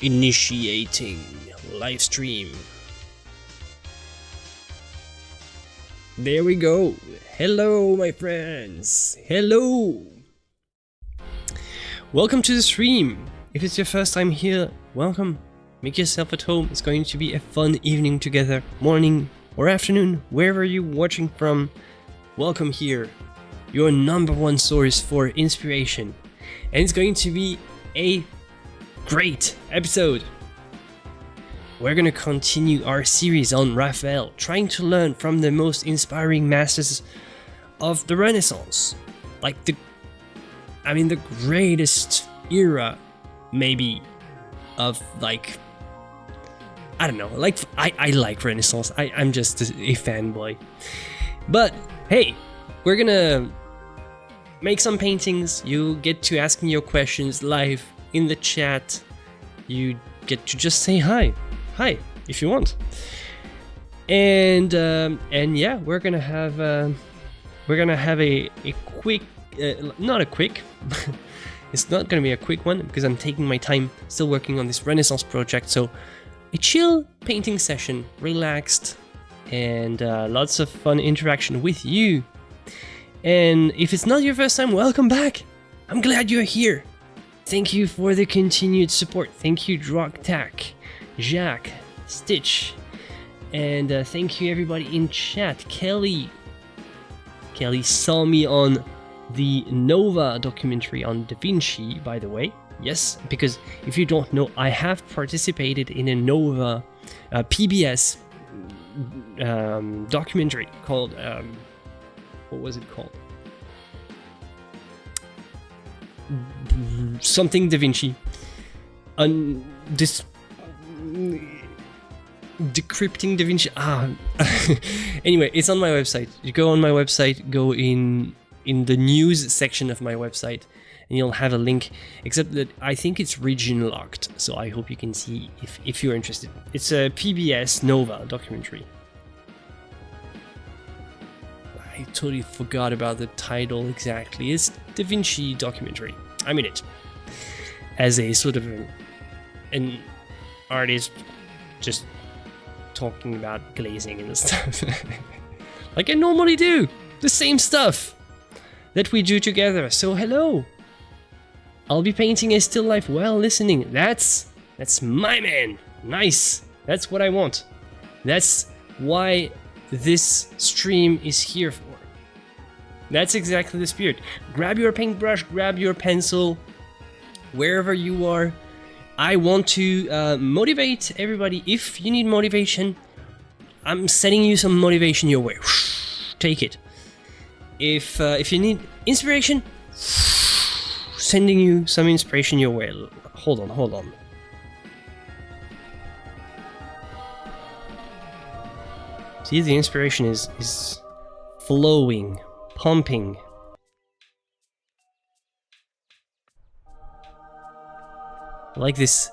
Initiating live stream. There we go. Hello, my friends. Hello. Welcome to the stream. If it's your first time here, welcome. Make yourself at home. It's going to be a fun evening together, morning or afternoon, wherever you're watching from. Welcome here, your #1 source for inspiration. And it's going to be a great episode. We're gonna continue our series on Raphael, trying to learn from the most inspiring masters of the Renaissance. Like the greatest era, maybe, of like, I don't know, like, I like Renaissance. I'm just a fanboy. But hey, we're gonna make some paintings. You get to ask me your questions live in the chat. You get to just say hi if you want. And yeah, we're gonna have a quick, not a quick. It's not gonna be a quick one because I'm taking my time, still working on this Renaissance project. So a chill painting session, relaxed, and lots of fun interaction with you. And if it's not your first time, welcome back. I'm glad you're here. Thank you for the continued support. Thank you, Drogtac, Jacques, Stitch, and thank you everybody in chat. Kelly saw me on the Nova documentary on Da Vinci, by the way. Yes, because if you don't know, I have participated in a Nova PBS documentary called, what was it called? Something Da Vinci. Decrypting Da Vinci. Anyway, it's on my website. You go on my website, go in the news section of my website, and you'll have a link, except that I think it's region locked, so I hope you can see if you're interested. It's a PBS Nova documentary. I totally forgot about the title exactly. It's Da Vinci documentary. I'm in it as a sort of an artist, just talking about glazing and stuff. Like I normally do, the same stuff that we do together. So hello, I'll be painting a still life while listening. That's my man. Nice. That's what I want. That's why this stream is here for. That's exactly the spirit. Grab your paintbrush, grab your pencil, wherever you are. I want to motivate everybody. If you need motivation, I'm sending you some motivation your way. Take it. If you need inspiration, sending you some inspiration your way. Hold on. See, the inspiration is flowing, pumping. Like this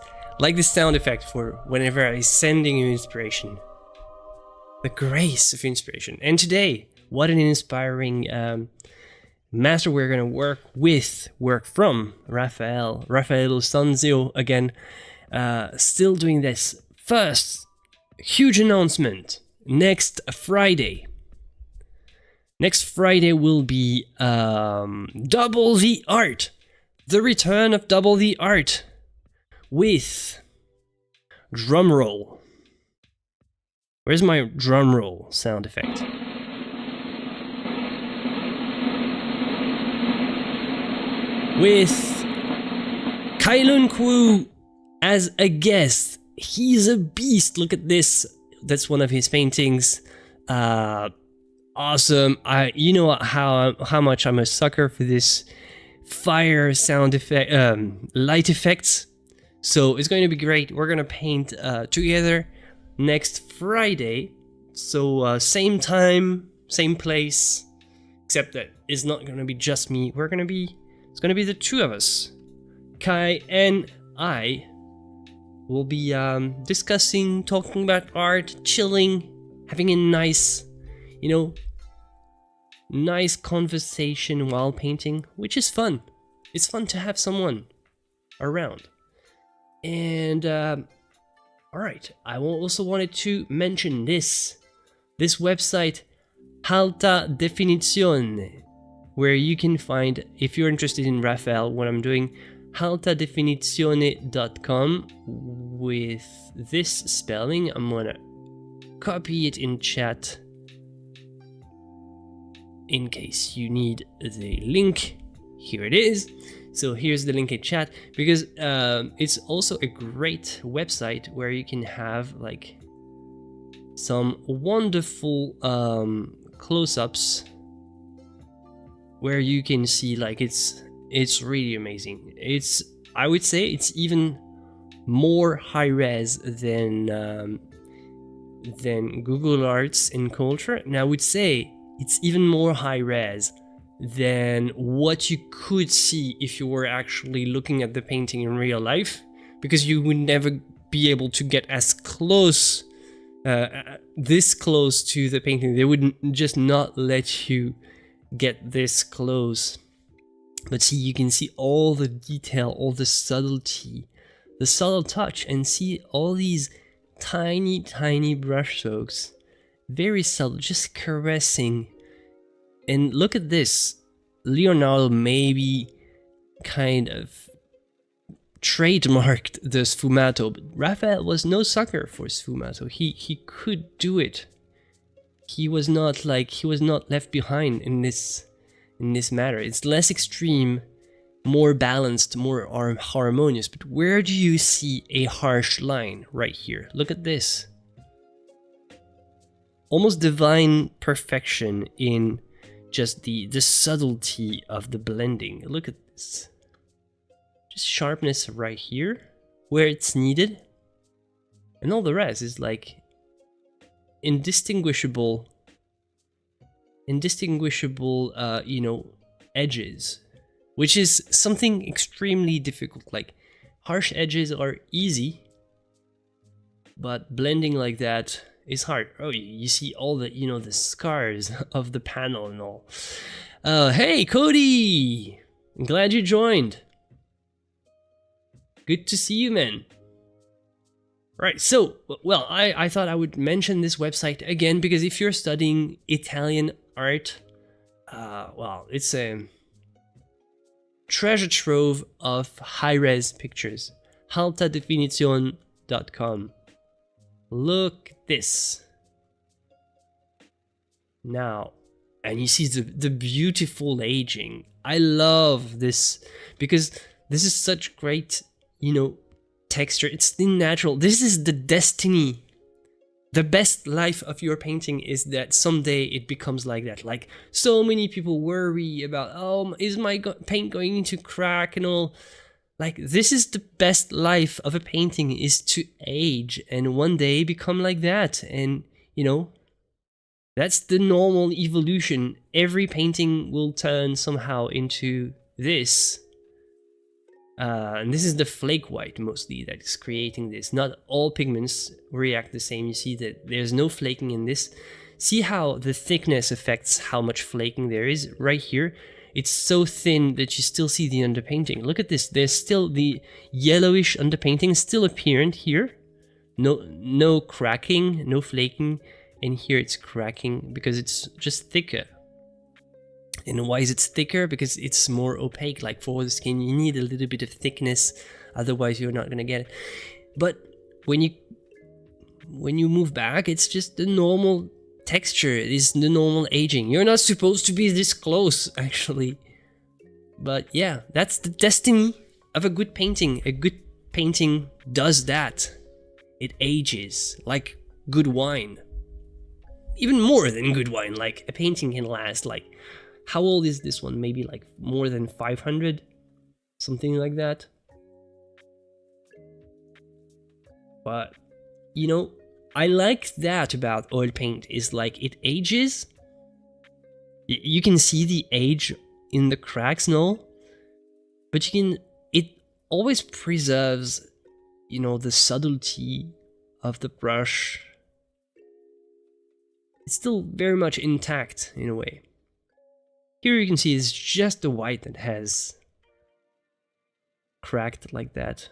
sound effect for whenever I'm sending you inspiration. The grace of inspiration. And today, what an inspiring master we're gonna work from. Raphael Sanzio again. Still doing this. First, huge announcement. Next Friday will be Double the Art. The return of Double the Art. With drumroll. Where's my drumroll sound effect? With Kailun Kwu as a guest. He's a beast. Look at this. That's one of his paintings. Awesome. You know how much I'm a sucker for this fire sound effect, light effects. So it's going to be great. We're going to paint together next Friday. So same time, same place, except that it's not going to be just me. It's going to be the two of us. Kai and I will be discussing, talking about art, chilling, having a nice, nice conversation while painting, which is fun. It's fun to have someone around. And all right, I also wanted to mention this website, Alta Definizione, where you can find, if you're interested in Raphael, what I'm doing, altadefinizione.com with this spelling. I'm gonna copy it in chat in case you need the link. Here it is. So here's the link in chat, because it's also a great website where you can have like some wonderful close-ups where you can see, like, it's really amazing. I would say it's even more high res than Google Arts and Culture, and I would say it's even more high res than what you could see if you were actually looking at the painting in real life, because you would never be able to get as close, this close to the painting. They would just not let you get this close. But see, you can see all the detail, all the subtlety, the subtle touch, and see all these tiny brush strokes, very subtle, just caressing. And look at this. Leonardo maybe kind of trademarked the sfumato, but Raphael was no sucker for sfumato. He could do it. He was not left behind in this matter. It's less extreme, more balanced, more harmonious. But where do you see a harsh line? Right here. Look at this. Almost divine perfection in just the subtlety of the blending. Look at this. Just sharpness right here where it's needed. And all the rest is like indistinguishable, you know, edges, which is something extremely difficult. Like, harsh edges are easy, but blending like that is hard. Oh, you see all the, you know, the scars of the panel and all. Hey, Cody! I'm glad you joined. Good to see you, man. Right, so, well, I thought I would mention this website again, because if you're studying Italian art, well, it's a treasure trove of high-res pictures. altadefinizione.com. Look at this. Now, and you see the beautiful aging. I love this, because this is such great, you know, texture. It's the natural. This is the destiny. The best life of your painting is that someday it becomes like that. Like, so many people worry about, oh, is my paint going to crack and all. Like, this is the best life of a painting, is to age and one day become like that. And, you know, that's the normal evolution. Every painting will turn somehow into this. And this is the flake white mostly that is creating this. Not all pigments react the same. You see that there's no flaking in this. See how the thickness affects how much flaking there is right here. It's so thin that you still see the underpainting. Look at this. There's still the yellowish underpainting still apparent here. No cracking, no flaking. And here it's cracking because it's just thicker. And why is it thicker? Because it's more opaque. Like, for the skin, you need a little bit of thickness, otherwise you're not gonna get it. But when you move back, it's just the normal texture. It is the normal aging. You're not supposed to be this close, actually. But yeah, that's the destiny of a good painting. A good painting does that. It ages like good wine. Even more than good wine. Like, a painting can last, like, how old is this one? Maybe like more than 500? Something like that. But, you know, I like that about oil paint, is like, it ages. You can see the age in the cracks, no? But it always preserves, you know, the subtlety of the brush. It's still very much intact in a way. Here you can see it's just the white that has cracked like that.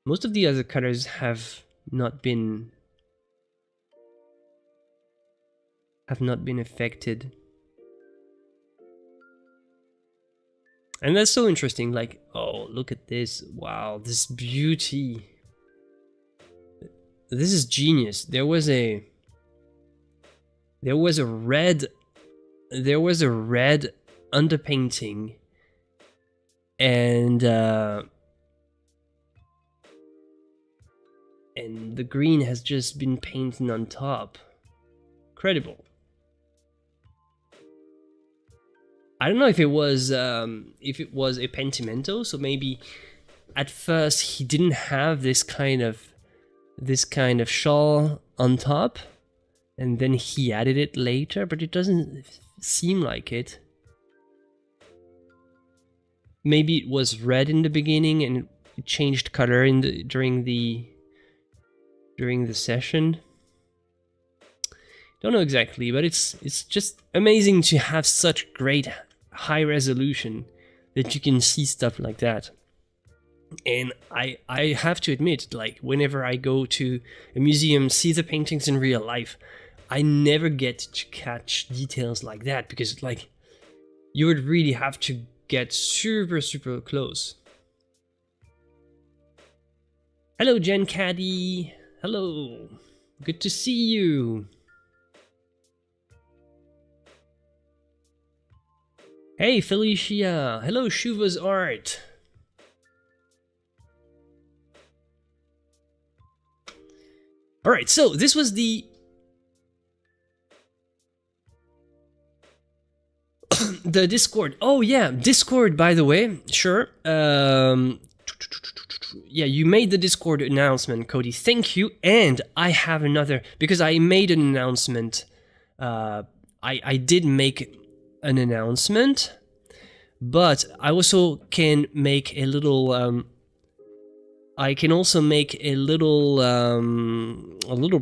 Most of the other colors have not been affected. And that's so interesting, like, oh, look at this, wow, this beauty. This is genius. There was a red underpainting, and the green has just been painted on top. Incredible. I don't know if it was a pentimento, so maybe at first he didn't have this kind of shawl on top, and then he added it later, but it doesn't seem like it. Maybe it was red in the beginning and it changed color during the session. Don't know exactly, but it's just amazing to have such great high resolution that you can see stuff like that. And I have to admit, like, whenever I go to a museum, see the paintings in real life, I never get to catch details like that, because, like, you would really have to get super close. Hello, Jen Caddy. Hello. Good to see you. Hey, Felicia. Hello, Shuva's Art. All right, so this was the the Discord. Oh yeah, Discord, by the way. Sure. Yeah, you made the Discord announcement, Cody. Thank you. And I have another, because I made an announcement. I did make an announcement, but I also can make a little I can also make a little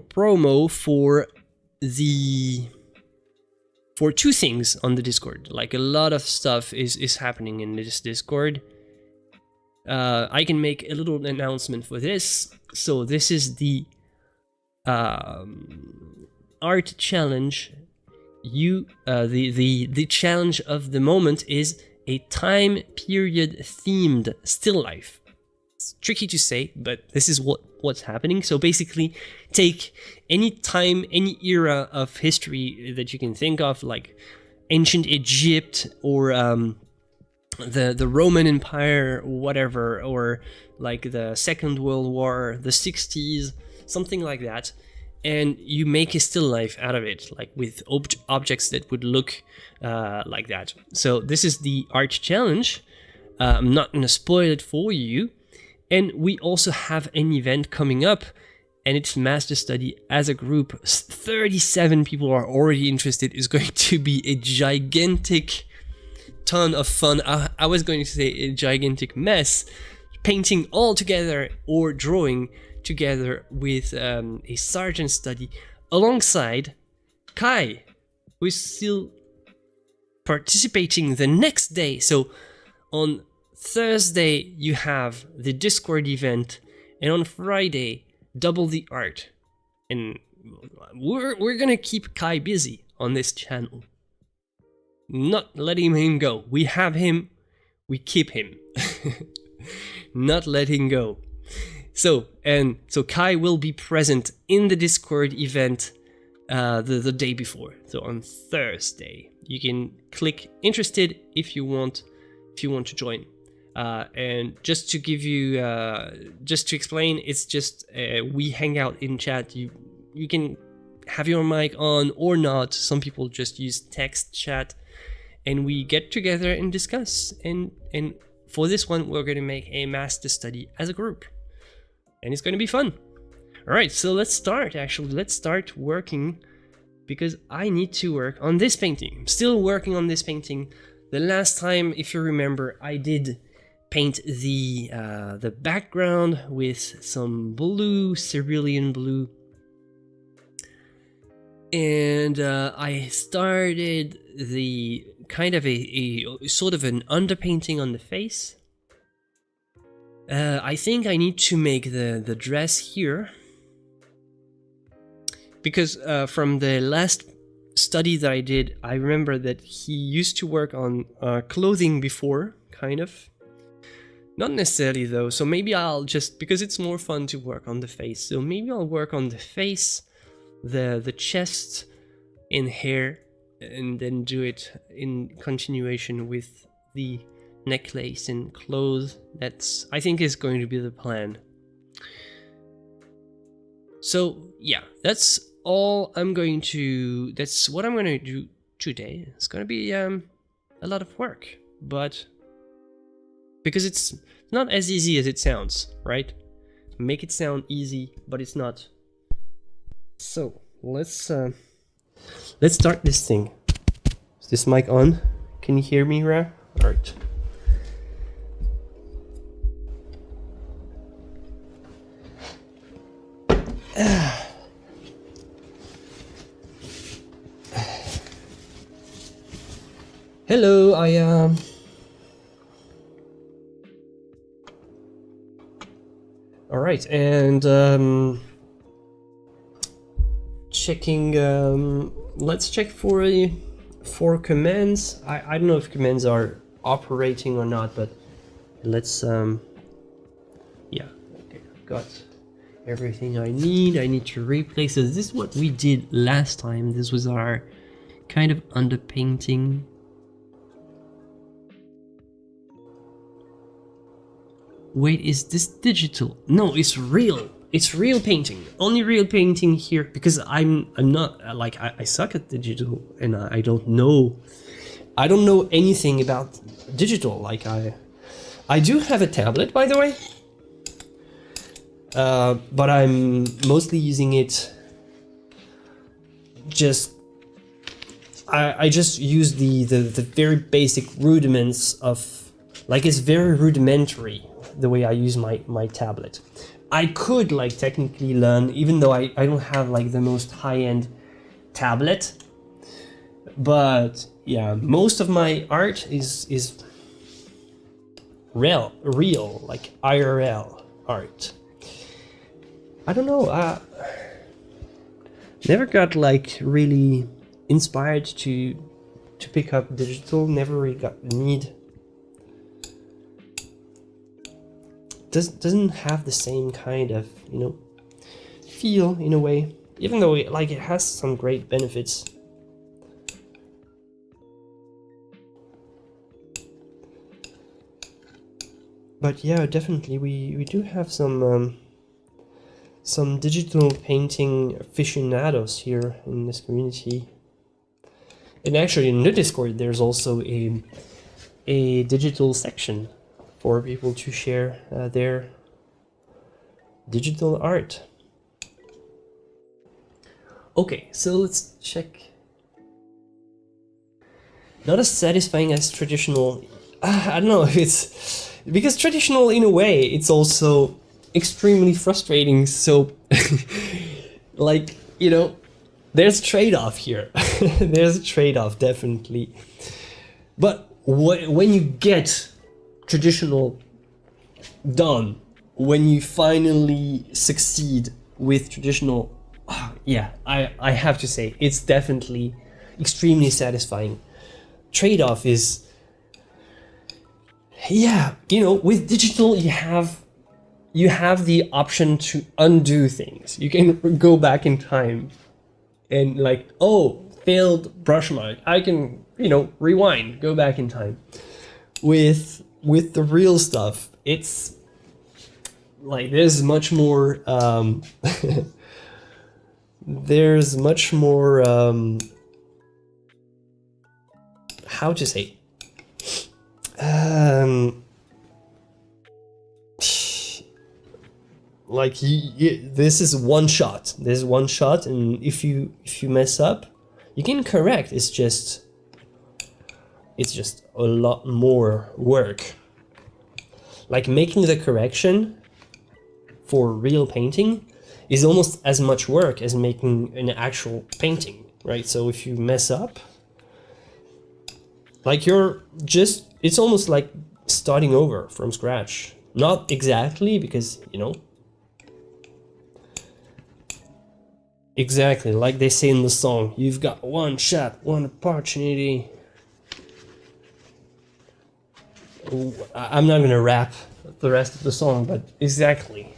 promo for two things on the Discord. Like, a lot of stuff is happening in this Discord. I can make a little announcement for this. So this is the art challenge. The challenge of the moment is a time period themed still life. It's tricky to say, but this is what's happening. So basically, take any time, any era of history that you can think of, like ancient Egypt or the Roman Empire, or whatever, or like the Second World War, the 60s, something like that, and you make a still life out of it, like with objects that would look like that. So this is the art challenge. I'm not gonna spoil it for you. And we also have an event coming up, and it's master study as a group. 37 people are already interested. It's going to be a gigantic ton of fun. I was going to say a gigantic mess, painting all together or drawing together with a sergeant study alongside Kai, who is still participating the next day. So on Thursday you have the Discord event, and on Friday double the art. And we're gonna keep Kai busy on this channel, not letting him go. We have him, we keep him. Not letting go. So Kai will be present in the Discord event the day before. So on Thursday you can click interested if you want to join. And just to give you, just to explain, it's just we hang out in chat. You can have your mic on or not. Some people just use text chat, and we get together and discuss. And for this one, we're going to make a master study as a group, and it's going to be fun. All right, so let's start. Actually, let's start working, because I need to work on this painting. I'm still working on this painting. The last time, if you remember, I did paint the background with some blue, cerulean blue, and I started the kind of a sort of an underpainting on the face, I think I need to make the dress here, because from the last study that I did, I remember that he used to work on clothing before, kind of. Not necessarily though, so maybe I'll just, because it's more fun to work on the face, so maybe I'll work on the face, the chest and hair, and then do it in continuation with the necklace and clothes. That's, I think, is going to be the plan. So yeah, that's all I'm going to, that's what I'm going to do today. It's going to be a lot of work, but because it's not as easy as it sounds, right? Make it sound easy, but it's not. So let's start this thing. Is this mic on? Can you hear me, Ra? All right. Hello, I am. All right, and checking. Let's check for commands. I don't know if commands are operating or not, but let's yeah. Okay, got everything I need. I need to replace this. This is what we did last time. This was our kind of underpainting. Wait, is this digital? No, it's real. It's real painting. Only real painting here, because I'm not like I suck at digital, and I don't know anything about digital. Like I do have a tablet, by the way, but I'm mostly using it. Just I just use the very basic rudiments of, like, it's very rudimentary the way I use my tablet. I could, like, technically learn, even though I don't have, like, the most high-end tablet. But yeah, most of my art is real, like IRL art. I don't know, never got, like, really inspired to pick up digital, never really got the need. Doesn't have the same kind of, you know, feel in a way, even though it has some great benefits. But yeah, definitely we do have some digital painting aficionados here in this community. And actually in the Discord there's also a digital section for people to share their digital art. Okay, so let's check. Not as satisfying as traditional. I don't know if it's because traditional, in a way, it's also extremely frustrating. So, like, you know, there's a trade-off here. There's a trade-off, definitely. But when you get traditional done, when you finally succeed with traditional, yeah, I have to say it's definitely extremely satisfying. Trade-off is, yeah, you know, with digital you have the option to undo things. You can go back in time and, like, oh, failed brush mark, I can, you know, rewind, go back in time. With the real stuff, it's like there's much more there's much more how to say, like this is one shot. There's one shot, and if you mess up, you can correct. It's just a lot more work. Like, making the correction for real painting is almost as much work as making an actual painting, right? So if you mess up, like, it's almost like starting over from scratch. Not exactly, because, you know, exactly like they say in the song, you've got one shot, one opportunity. I'm not gonna rap the rest of the song, but exactly.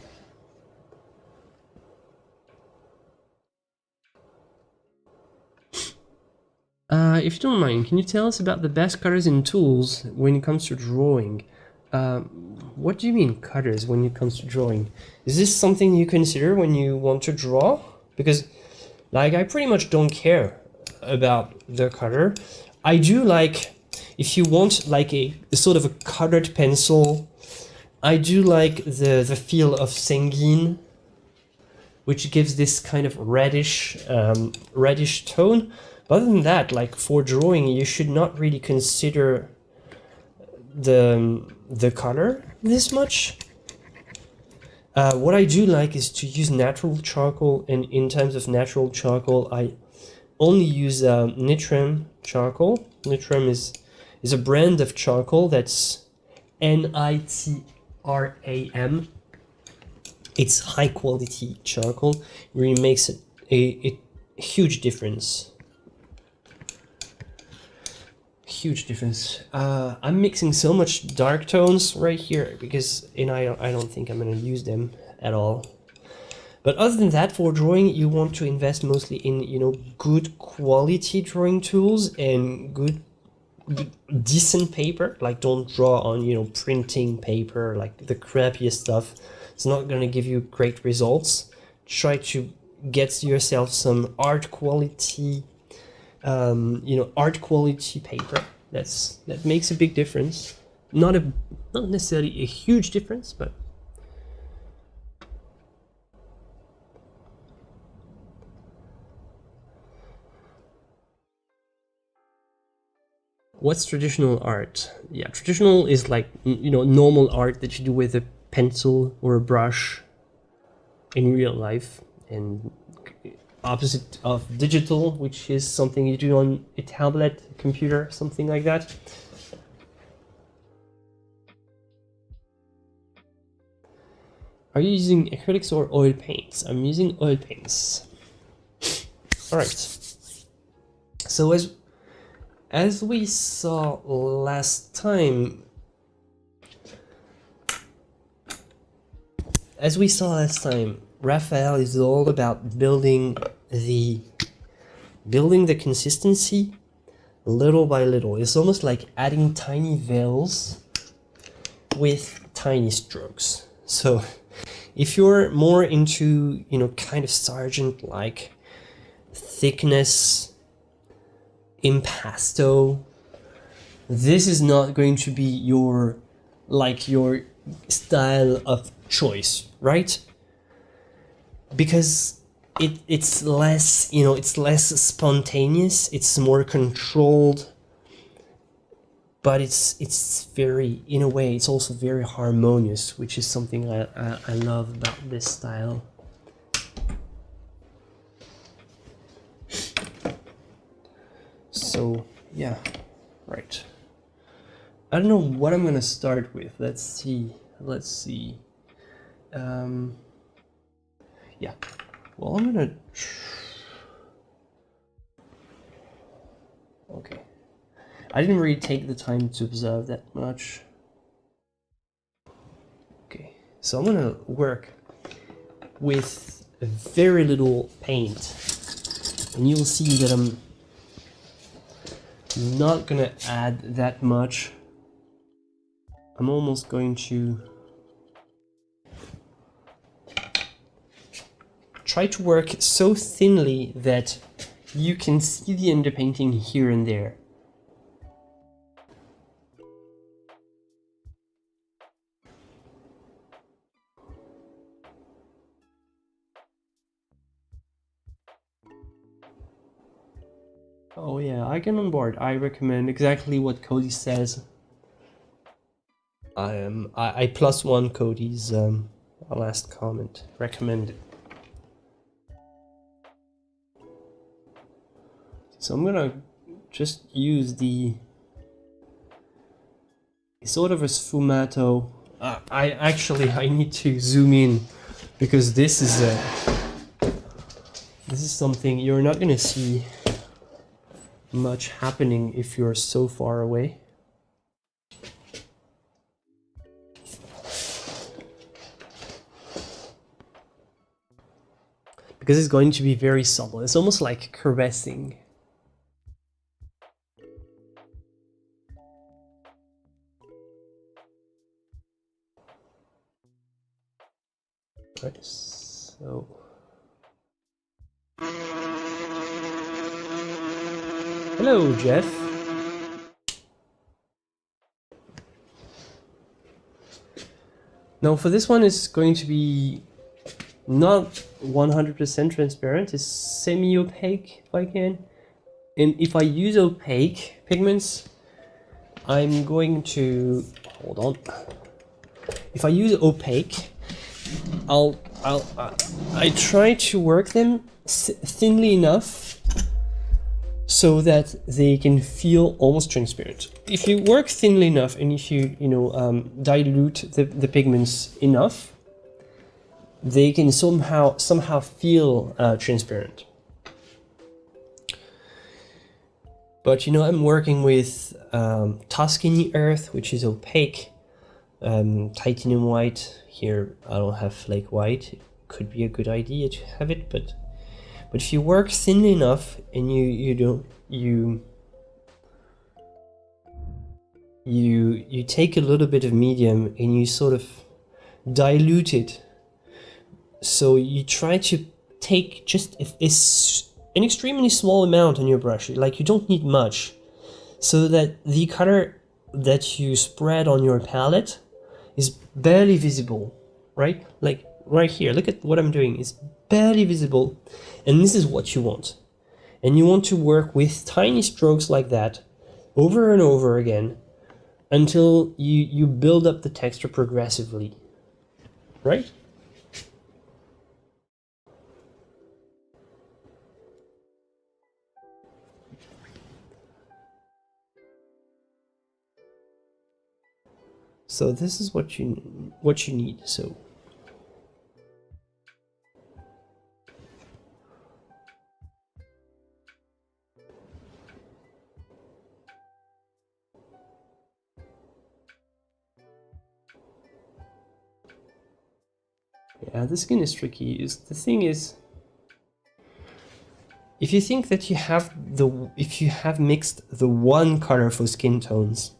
If you don't mind, can you tell us about the best cutters and tools when it comes to drawing? What do you mean cutters when it comes to drawing? Is this something you consider when you want to draw? Because, like, I pretty much don't care about the cutter. I do like, if you want like a sort of a cuttered pencil, I do like the feel of sanguine, which gives this kind of reddish tone. But other than that, like for drawing, you should not really consider the color this much. What I do like is to use natural charcoal, and in terms of natural charcoal, I only use Nitram charcoal. Nitram is a brand of charcoal that's Nitram. It's high quality charcoal. It really makes a huge difference. Huge difference. I'm mixing so much dark tones right here because I don't think I'm gonna use them at all. But other than that, for drawing, you want to invest mostly in, you know, good quality drawing tools and good decent paper. Like, don't draw on, you know, printing paper, like the crappiest stuff. It's not gonna give you great results. Try to get yourself some art quality, you know, art quality paper. That makes a big difference. Not necessarily a huge difference, but what's traditional art? Yeah, traditional is like, you know, normal art that you do with a pencil or a brush in real life, and opposite of digital, which is something you do on a tablet, computer, something like that. Are you using acrylics or oil paints? I'm using oil paints. All right. So as we saw last time, Raphael is all about building the consistency little by little. It's almost like adding tiny veils with tiny strokes. So if you're more into, you know, kind of Sargent-like thickness, impasto, this is not going to be your style of choice, right? Because it's less, you know, it's less spontaneous, it's more controlled, but it's very, in a way, it's also very harmonious, which is something I love about this style. So yeah, right. I don't know what I'm gonna start with. Let's see. Yeah. Well, I'm gonna. Okay. I didn't really take the time to observe that much. Okay. So I'm gonna work with very little paint, and you'll see that I'm not gonna add that much. I'm almost going to try to work so thinly that you can see the underpainting here and there. Oh yeah, I get on board. I recommend exactly what Cody says. I +1 Cody's last comment. Recommended. So I'm gonna just use the sort of a sfumato I need to zoom in because this is something you're not gonna see much happening if you're so far away. Because it's going to be very subtle. It's almost like caressing. Right, so... Hello, Jeff. Now for this one, it's going to be not 100% transparent. It's semi-opaque if I can. And if I use opaque pigments, I'm going to... Hold on. If I use opaque, I try to work them thinly enough so that they can feel almost transparent. If you work thinly enough and if you dilute the pigments enough, they can somehow feel transparent. But I'm working with Tuscany earth, which is opaque, titanium white. Here I don't have flake white. It could be a good idea to have it, but if you work thinly enough and you take a little bit of medium and you sort of dilute it. So you try to take just an extremely small amount on your brush, like you don't need much, so that the color that you spread on your palette is barely visible, right? Like right here, look at what I'm doing, it's barely visible, and this is what you want. And you want to work with tiny strokes like that over and over again until you build up the texture progressively, right? So this is what you need. So yeah, the skin is tricky. The thing is, if you think that if you have mixed the one color for skin tones,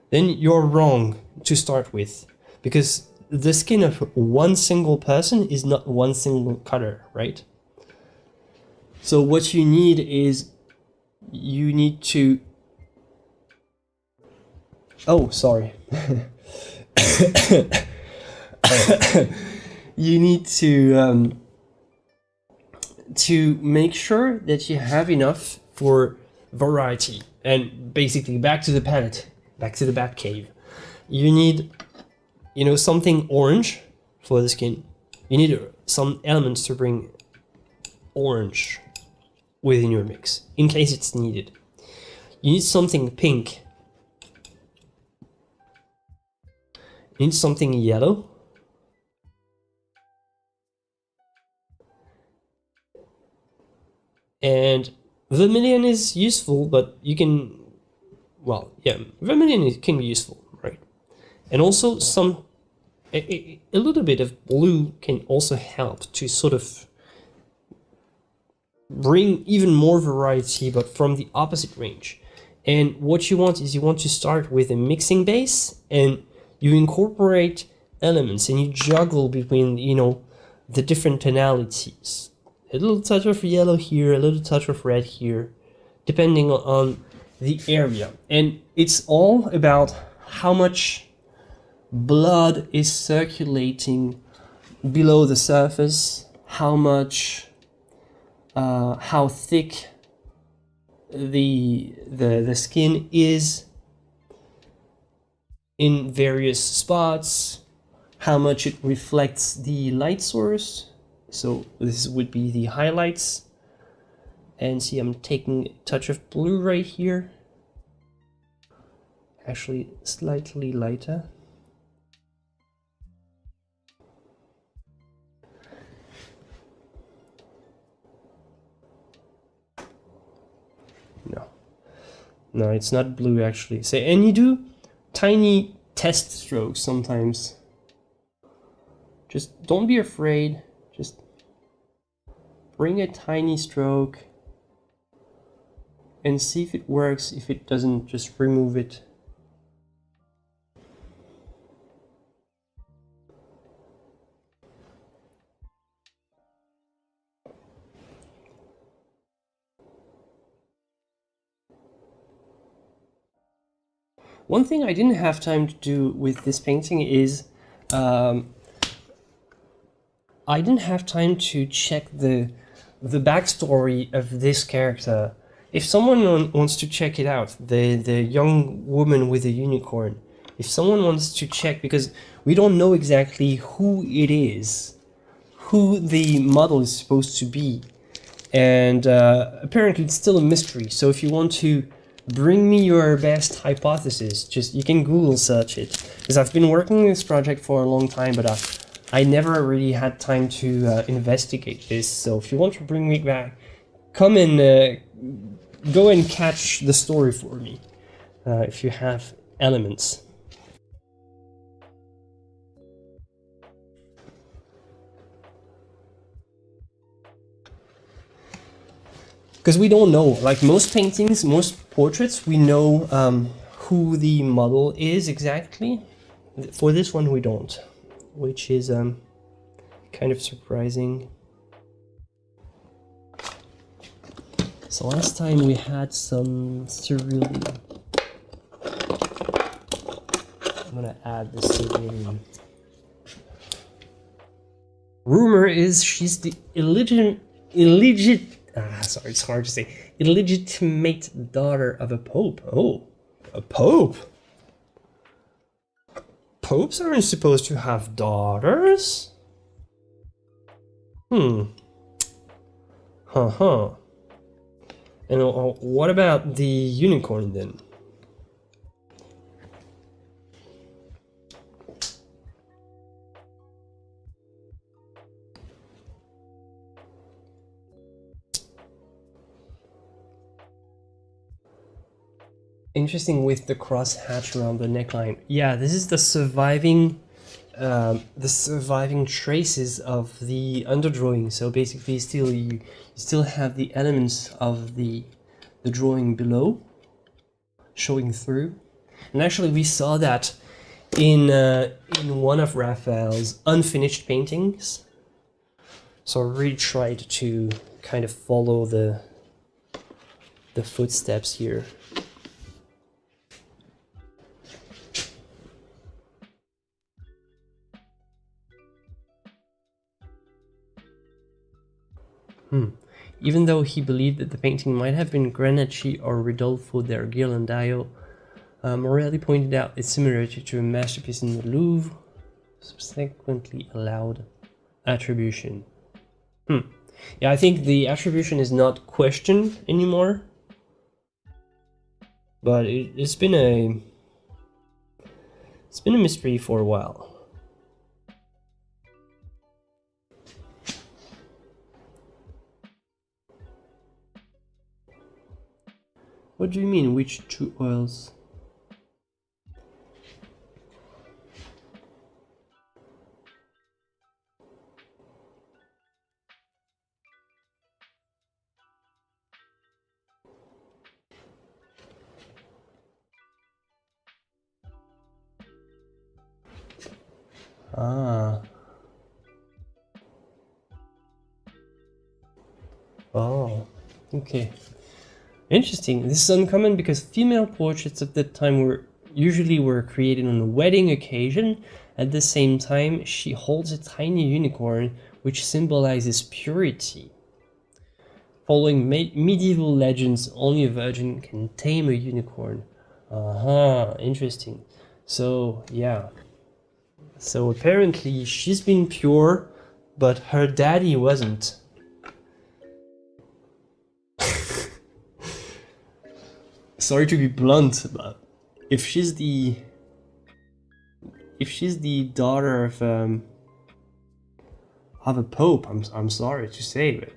then you're wrong to start with, because the skin of one single person is not one single color, right? So what you need is you need to... Oh, sorry. You need to make sure that you have enough for variety. And basically, back to the palette, back to the Batcave. You need, something orange for the skin. You need some elements to bring orange within your mix, in case it's needed. You need something pink. You need something yellow. And vermilion is useful, but you can... Well, yeah, vermilion can be useful, right? And also a little bit of blue can also help to sort of bring even more variety, but from the opposite range. And what you want is you want to start with a mixing base, and you incorporate elements, and you juggle between, the different tonalities. A little touch of yellow here, a little touch of red here, depending on the area. And it's all about how much blood is circulating below the surface, how thick the skin is in various spots, how much it reflects the light source. So this would be the highlights. And see, I'm taking a touch of blue right here. Actually, slightly lighter. No, it's not blue actually. So, and you do tiny test strokes sometimes. Just don't be afraid. Just bring a tiny stroke and see if it works. If it doesn't, just remove it. One thing I didn't have time to do with this painting is I didn't have time to check the backstory of this character. If someone wants to check it out, the young woman with a unicorn, if someone wants to check, because we don't know exactly who it is, who the model is supposed to be, and apparently it's still a mystery. So if you want to bring me your best hypothesis, just you can Google search it, because I've been working on this project for a long time, but I never really had time to investigate this. So if you want to bring me back, come and go and catch the story for me, if you have elements. Because we don't know, like most paintings, most portraits, we know who the model is exactly. For this one we don't, which is kind of surprising. So last time we had some cerulean. I'm gonna add the cerulean. Rumor is she's the sorry, it's hard to say. Illegitimate daughter of a pope. Oh, a pope? Popes aren't supposed to have daughters? Huh. And what about the unicorn then? Interesting with the cross hatch around the neckline. Yeah, this is the surviving traces of the underdrawing. So basically, still you still have the elements of the drawing below showing through. And actually, we saw that in one of Raphael's unfinished paintings. So I really tried to kind of follow the footsteps here. Even though he believed that the painting might have been Granacci or Ridolfo del Ghirlandaio, Morelli pointed out its similarity to a masterpiece in the Louvre, subsequently allowed attribution. Yeah, I think the attribution is not questioned anymore, but it's been a mystery for a while. What do you mean, which two oils? Ah. Oh, okay. Interesting. This is uncommon because female portraits of that time were created on a wedding occasion. At the same time, she holds a tiny unicorn, which symbolizes purity. Following medieval legends, only a virgin can tame a unicorn. Interesting. So, yeah. So apparently she's been pure, but her daddy wasn't. Sorry to be blunt, but if she's the daughter of a pope, I'm sorry to say, but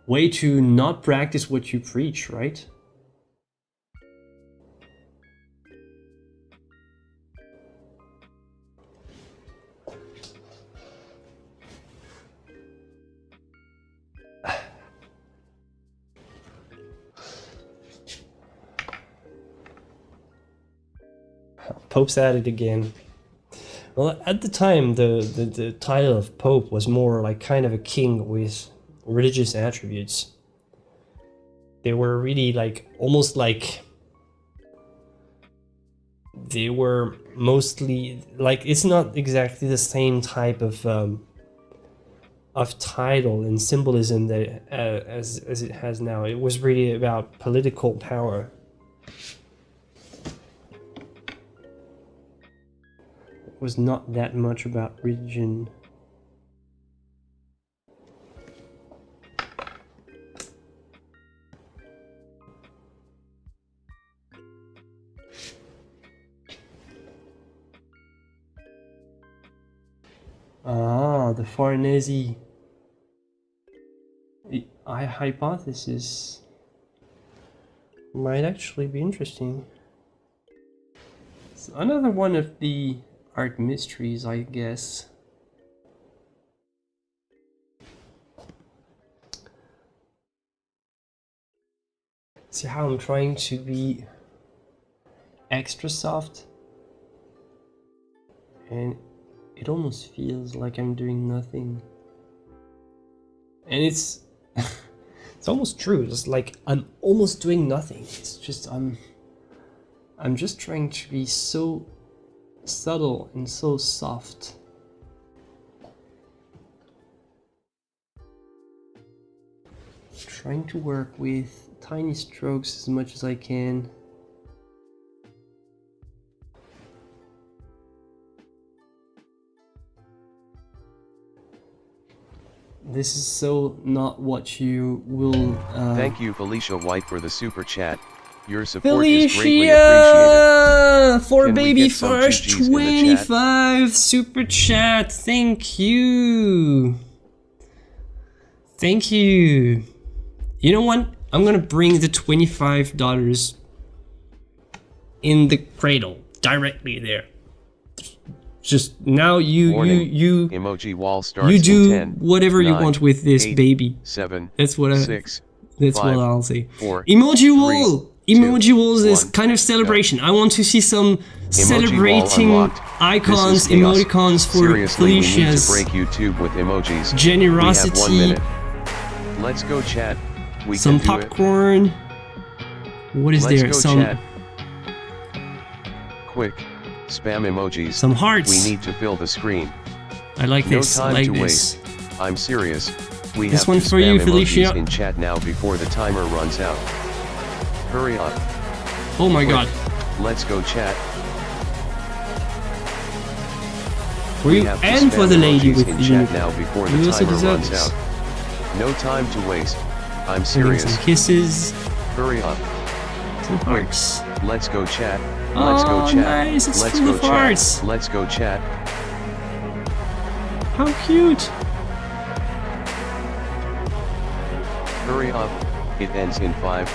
way to not practice what you preach, right? Pope's at it again. Well, at the time, the title of Pope was more like kind of a king with religious attributes. They were really like, almost like, they were mostly, like, it's not exactly the same type of title and symbolism that as it has now. It was really about political power. It was not that much about religion. Ah, the Farnese hypothesis might actually be interesting. It's another one of the art mysteries, I guess. See how I'm trying to be extra soft? And it almost feels like I'm doing nothing. And it's it's almost true. It's like I'm almost doing nothing. It's just I'm just trying to be so subtle and so soft. Trying to work with tiny strokes as much as I can. This is so not what you will... Thank you, Felicia White, for the super chat. Your support is greatly Felicia! appreciated. For Can we Baby get some Farce GGs in the chat? 25 super chat. Thank you. Thank you. You know what? I'm gonna bring the $25 in the cradle directly there. Just now Warning. you Emoji wall starts you do in 10, whatever 9, you want with this 8, baby. 7, That's what 6, that's 5, what I'll say. 4, Emoji 3, wall. 2, Emoji walls is 1, kind of celebration. go. I want to see some Emoji celebrating wall unlocked. icons, This is chaos. emoticons for Seriously, we need to Felicia's break YouTube with emojis. generosity. We have 1 minute. Let's go, chat. We Some can do popcorn. What is Let's there? go, Some chat. Quick. Spam emojis. some hearts. We need to fill the screen. I like No this. I time like to this. waste. I'm serious. We This have one to for spam you, emojis Felicia. in chat now before the timer runs out. Hurry up. Oh my Quick. god. Let's go, chat. For you have to and for spam the lady emojis with in the chat unicorn. now before You the also timer deserve runs this. out. No time to waste. I'm Having serious. some kisses. Hurry up. Some hearts. Let's go, chat. Let's go, Oh, chat. nice, it's Let's full go, of chat. hearts. Let's go, chat. How cute. Hurry up. It ends in 5,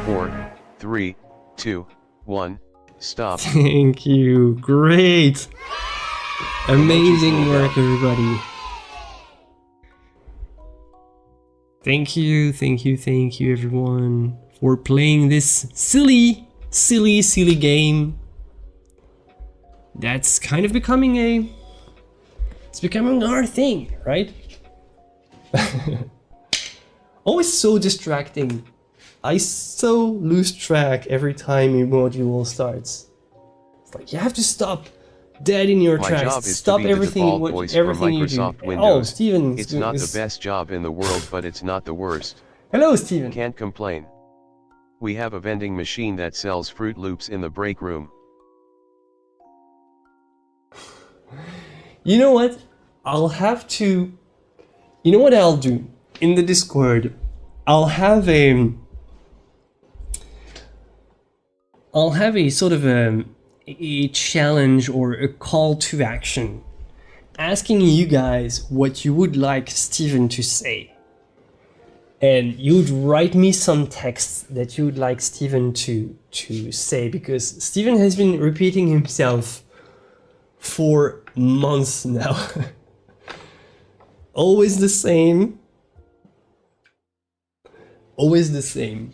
4, 3, 2, 1. Stop. Thank you. Great. Amazing work, everybody. Thank you, everyone, for playing this silly game. That's kind of becoming it's becoming our thing, right? Always so distracting. I so lose track every time emoji wall starts. It's like you have to stop dead in your My tracks. job is Stop to be everything, the default voice for everything you do. Microsoft Oh, Windows. Steven, It's not the best job in the world, but it's not the worst. Hello, Steven. Can't complain. We have a vending machine that sells Fruit Loops in the break room. You know what? I'll have to... You know what I'll do? In the Discord, I'll have a sort of a challenge or a call to action, asking you guys what you would like Steven to say. And you'd write me some texts that you would like Steven to say, because Steven has been repeating himself for months now. Always the same. Always the same.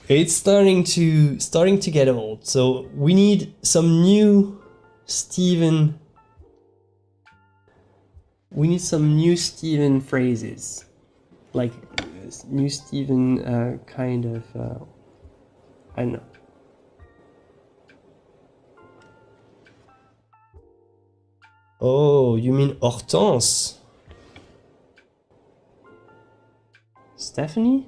It's starting to get old, so we need some new Steven. We need some new Steven phrases, like new Steven kind of. I don't know. Oh, you mean Hortense? Stephanie?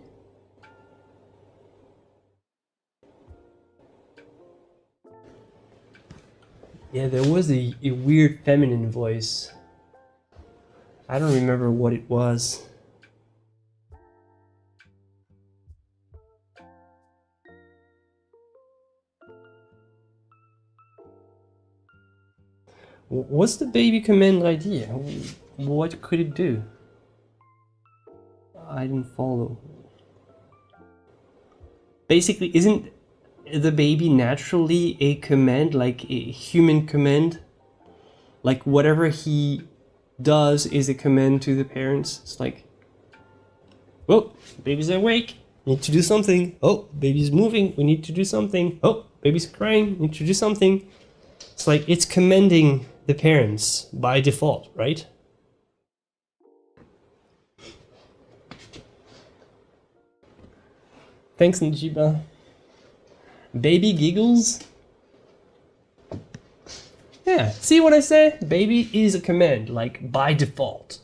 Yeah, there was a weird feminine voice. I don't remember what it was. What's the baby command idea? What could it do? I didn't follow. Basically, isn't the baby naturally a command, like a human command? Like whatever he does is a command to the parents. It's like, well, baby's awake, need to do something. Oh, baby's moving, we need to do something. Oh, baby's crying, need to do something. It's like it's commanding the parents by default, right? Thanks, Njiba. Baby giggles? Yeah, see what I say? Baby is a command, like by default.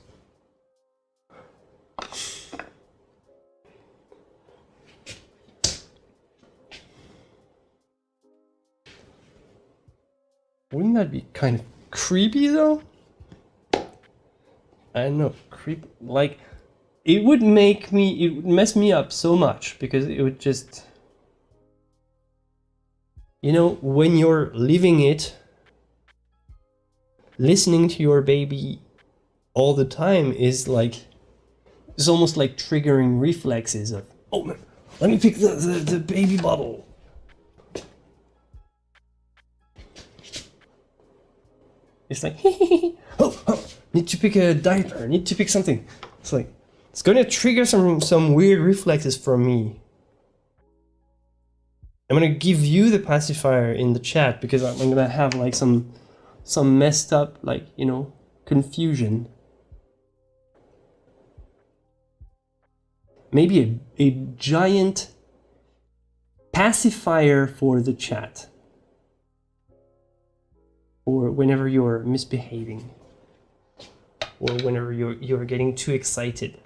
Wouldn't that be kind of creepy though? I don't know, creep, like, it would mess me up so much because it would just, you know, when you're living it, listening to your baby all the time is like, it's almost like triggering reflexes of, oh man, let me pick the baby bottle. It's like, oh, need to pick a diaper, need to pick something. It's like, it's gonna trigger some weird reflexes from me. I'm gonna give you the pacifier in the chat because I'm gonna have like some messed up, like, you know, confusion. Maybe a giant pacifier for the chat. Or whenever you're misbehaving. Or whenever you're getting too excited.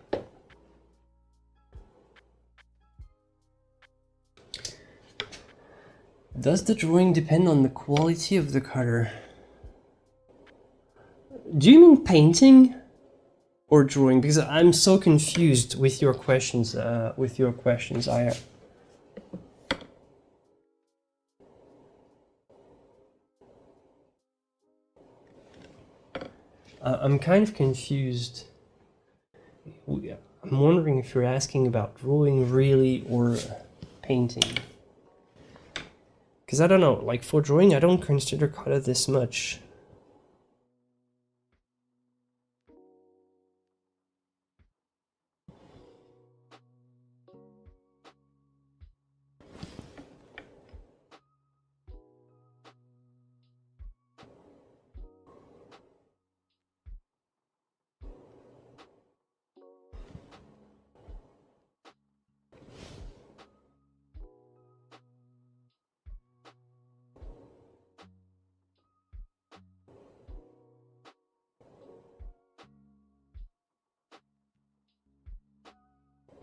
Does the drawing depend on the quality of the cutter? Do you mean painting or drawing? Because I'm so confused with your questions. I'm kind of confused. I'm wondering if you're asking about drawing really or painting. Because I don't know, like for drawing, I don't consider color this much.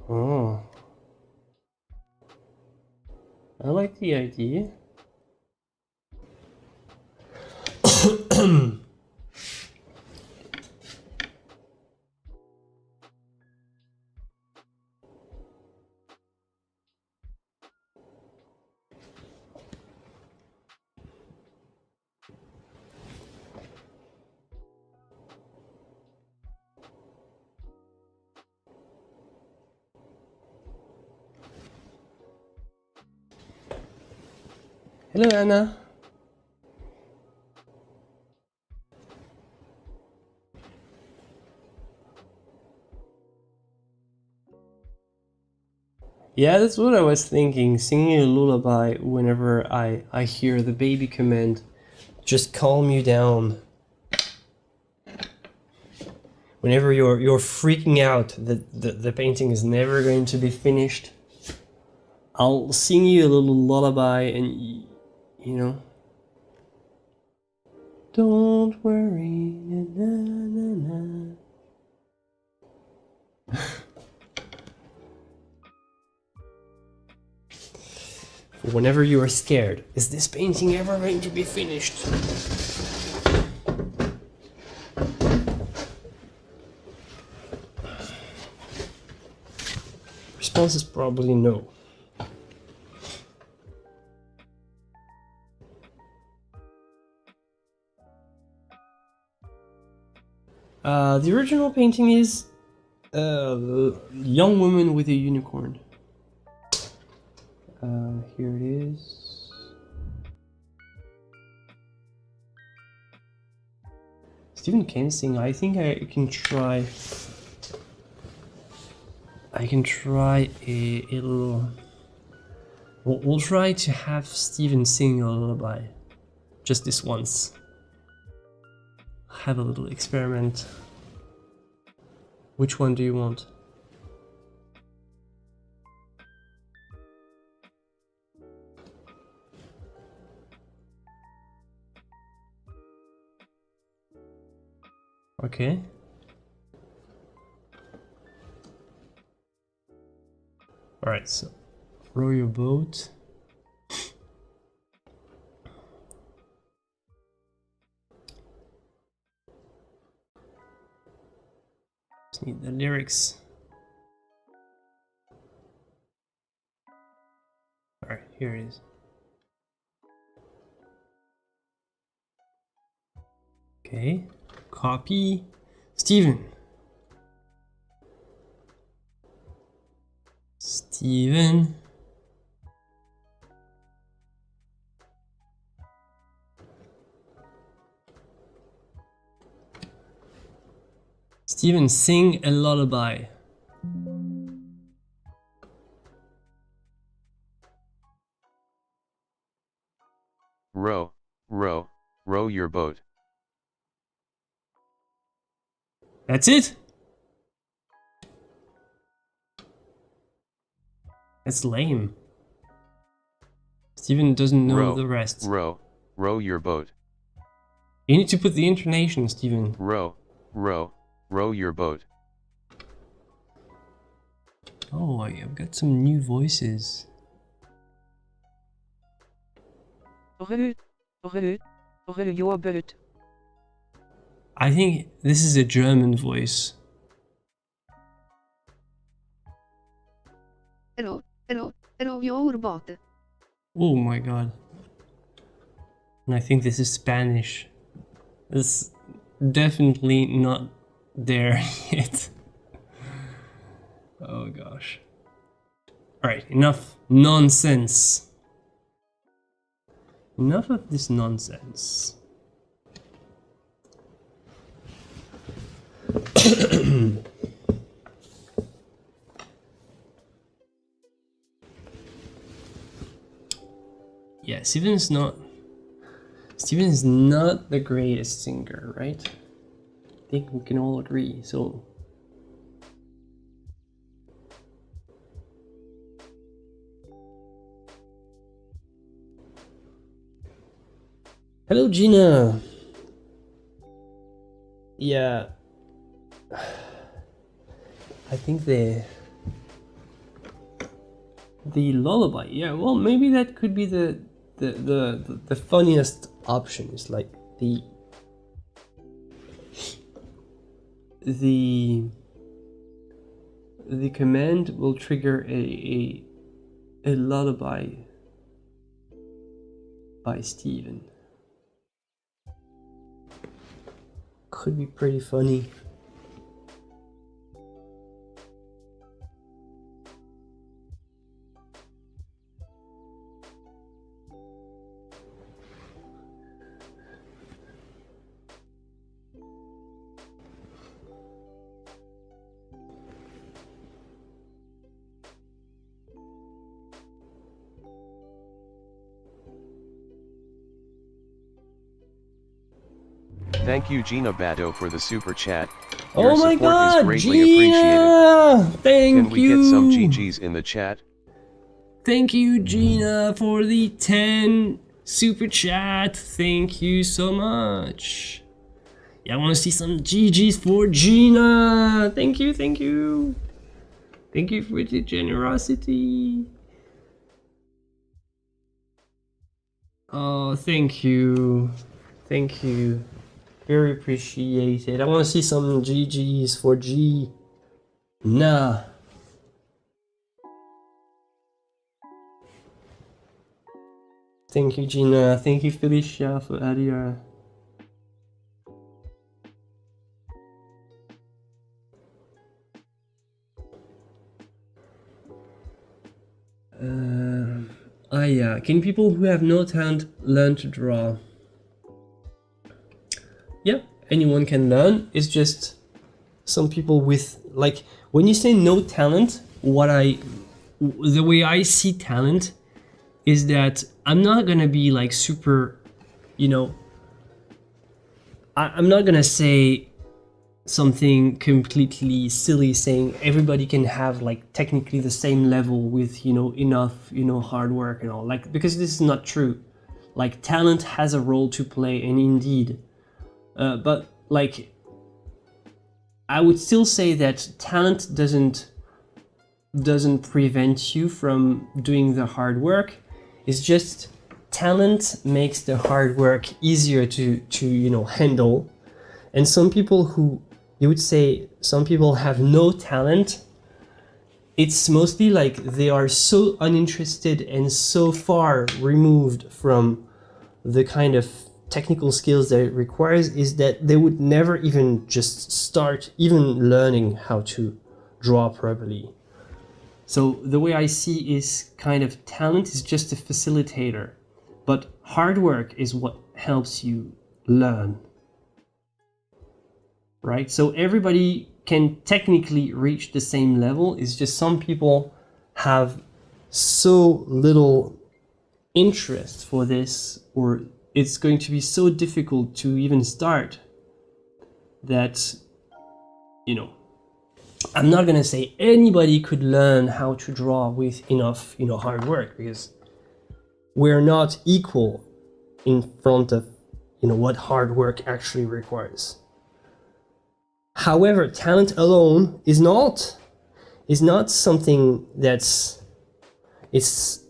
Oh. I like the idea. Hello, Anna. Yeah, that's what I was thinking. Singing a lullaby whenever I hear the baby command, just calm you down. Whenever you're freaking out that the painting is never going to be finished, I'll sing you a little lullaby and you know. Don't worry, na na na na. Whenever you are scared, is this painting ever going to be finished? Response is probably no. The original painting is a young woman with a unicorn. Here it is. Stephen can sing. I think I can try. I can try a little. We'll try to have Stephen sing a lullaby, just this once. Have a little experiment. Which one do you want? Okay. Alright, so row your boat. Just need the lyrics. Alright, here it is. Okay, copy. Steven. Steven. Steven, sing a lullaby. Row, row, row your boat. That's it? That's lame. Steven doesn't know the rest. Row, row your boat. You need to put the intonation, Steven. Row, row, row your boat. Oh, I've got some new voices. Row your boat. I think this is a German voice. Row your boat. Oh my god. And I think this is Spanish. It's definitely not there yet. Oh gosh. Alright, enough nonsense. Enough of this nonsense. Yeah, Steven's not the greatest singer, right? I think we can all agree, so. Hello, Gina. Yeah. I think the lullaby, yeah, well, maybe that could be the funniest option. Is like the command will trigger a lullaby by Steven. Could be pretty funny. Thank you Gina Bato for the super chat. Your Oh my support god, is greatly appreciated. Gina! Thank Can we you! get some GGs in the chat? Thank you, Gina, for the 10 super chat. Thank you so much. Yeah, I want to see some GGs for Gina. Thank you, thank you. Thank you for the generosity. Oh, thank you. Thank you. Very appreciated. I want to see some GGs for G. Nah. Thank you, Gina. Thank you, Felicia, for Atelier. Yeah. Can people who have no talent learn to draw? Yeah, anyone can learn. It's just some people with, like, when you say no talent, the way I see talent is that I'm not gonna be like super, you know, I'm not gonna say something completely silly saying everybody can have like technically the same level with, you know, enough, you know, hard work and all, like, because this is not true. Like, talent has a role to play, and indeed, but like, I would still say that talent doesn't prevent you from doing the hard work. It's just talent makes the hard work easier to you know, handle. And some people who, you would say, some people have no talent, it's mostly like they are so uninterested and so far removed from the kind of technical skills that it requires, is that they would never even just start even learning how to draw properly. So the way I see is kind of talent is just a facilitator, but hard work is what helps you learn. Right? So everybody can technically reach the same level. It's just some people have so little interest for this, or it's going to be so difficult to even start, that, you know, I'm not gonna say anybody could learn how to draw with enough, you know, hard work, because we're not equal in front of, you know, what hard work actually requires. However, talent alone is not something that's, it's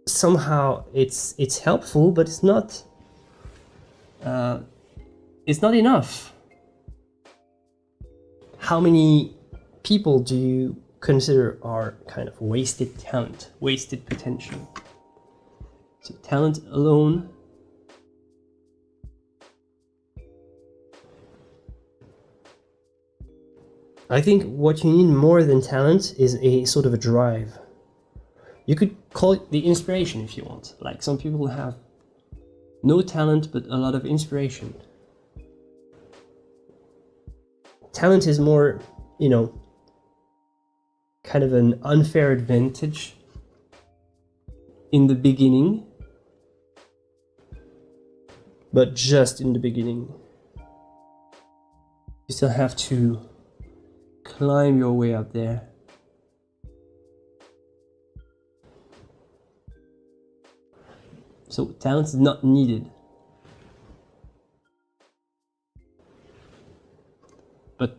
somehow it's helpful, but it's not enough. How many people do you consider are kind of wasted talent, wasted potential? So talent alone, I think what you need more than talent is a sort of a drive. You could call it the inspiration if you want. Like, some people have no talent but a lot of inspiration. Talent is more, you know, kind of an unfair advantage in the beginning, but just in the beginning. You still have to climb your way up there. So talent is not needed, but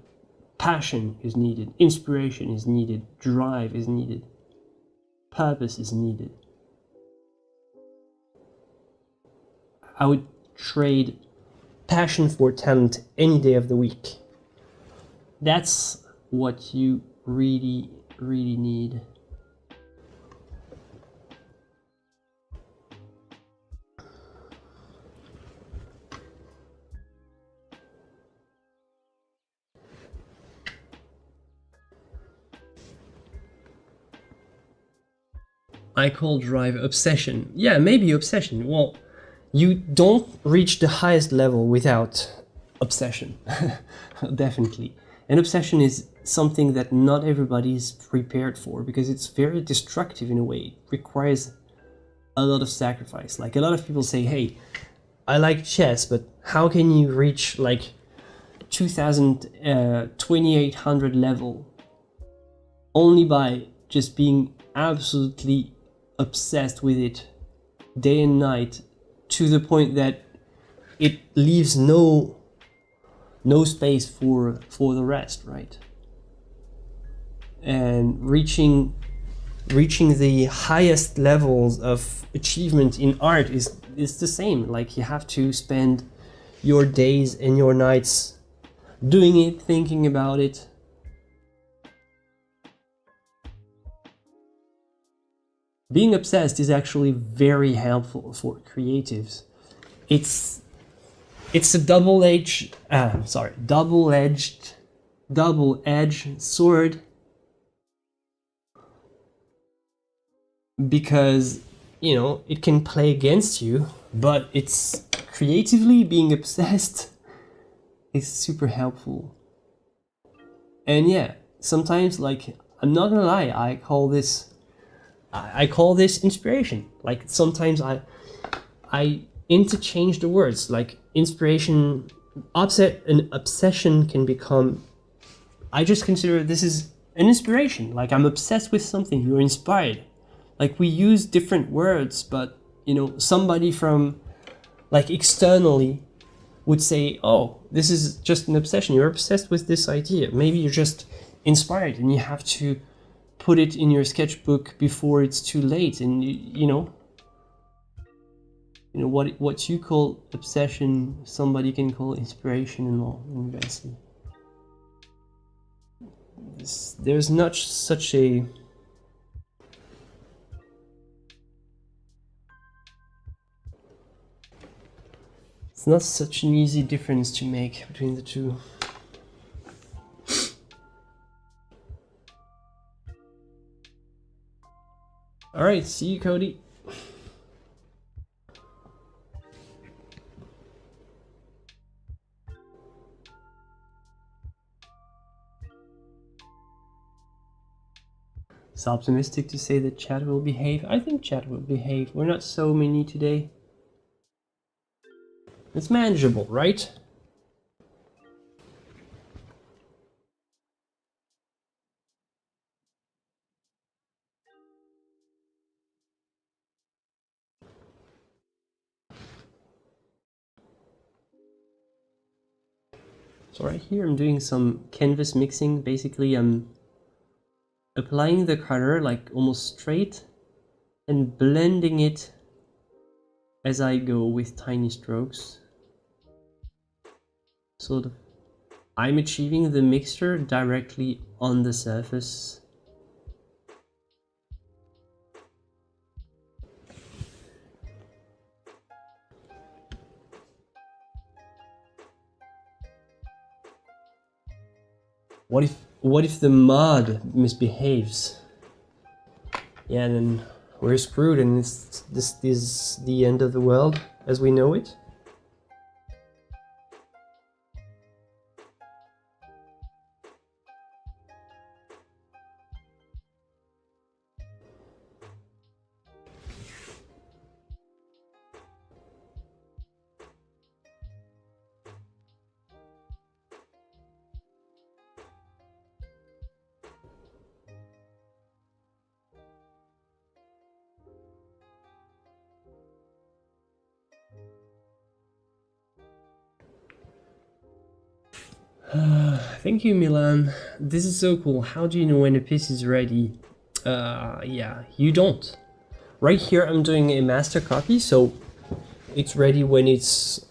passion is needed, inspiration is needed, drive is needed, purpose is needed. I would trade passion for talent any day of the week. That's what you really, really need. I call drive obsession. Yeah, maybe obsession. Well, you don't reach the highest level without obsession. Definitely. And obsession is something that not everybody is prepared for, because it's very destructive in a way. It requires a lot of sacrifice. Like, a lot of people say, hey, I like chess, but how can you reach like 2800 level only by just being absolutely obsessed with it day and night, to the point that it leaves no space for the rest, right? And reaching the highest levels of achievement in art is the same. Like, you have to spend your days and your nights doing it, thinking about it. Being obsessed is actually very helpful for creatives. It's a double-edged sword, because, you know, it can play against you, but it's creatively being obsessed is super helpful. And yeah, sometimes, like, I'm not gonna lie, I call this inspiration. Like, sometimes I interchange the words. Like, inspiration, an obsession can become, I just consider this is an inspiration. Like, I'm obsessed with something, you're inspired. Like, we use different words, but, you know, somebody from, like, externally would say, oh, this is just an obsession, you're obsessed with this idea. Maybe you're just inspired and you have to put it in your sketchbook before it's too late. And you know what you call obsession, somebody can call inspiration and all. Investment. There's not such a it's not such an easy difference to make between the two. All right, see you, Cody. It's optimistic to say that chat will behave. I think chat will behave. We're not so many today. It's manageable, right? So right here I'm doing some canvas mixing. Basically, I'm applying the color like almost straight and blending it as I go with tiny strokes. Sort of, I'm achieving the mixture directly on the surface. What if the mud misbehaves? Yeah, then we're screwed, and this is the end of the world as we know it. Thank you, Milan. This is so cool. How do you know when a piece is ready? Yeah, you don't. Right here I'm doing a master copy, so it's ready when it's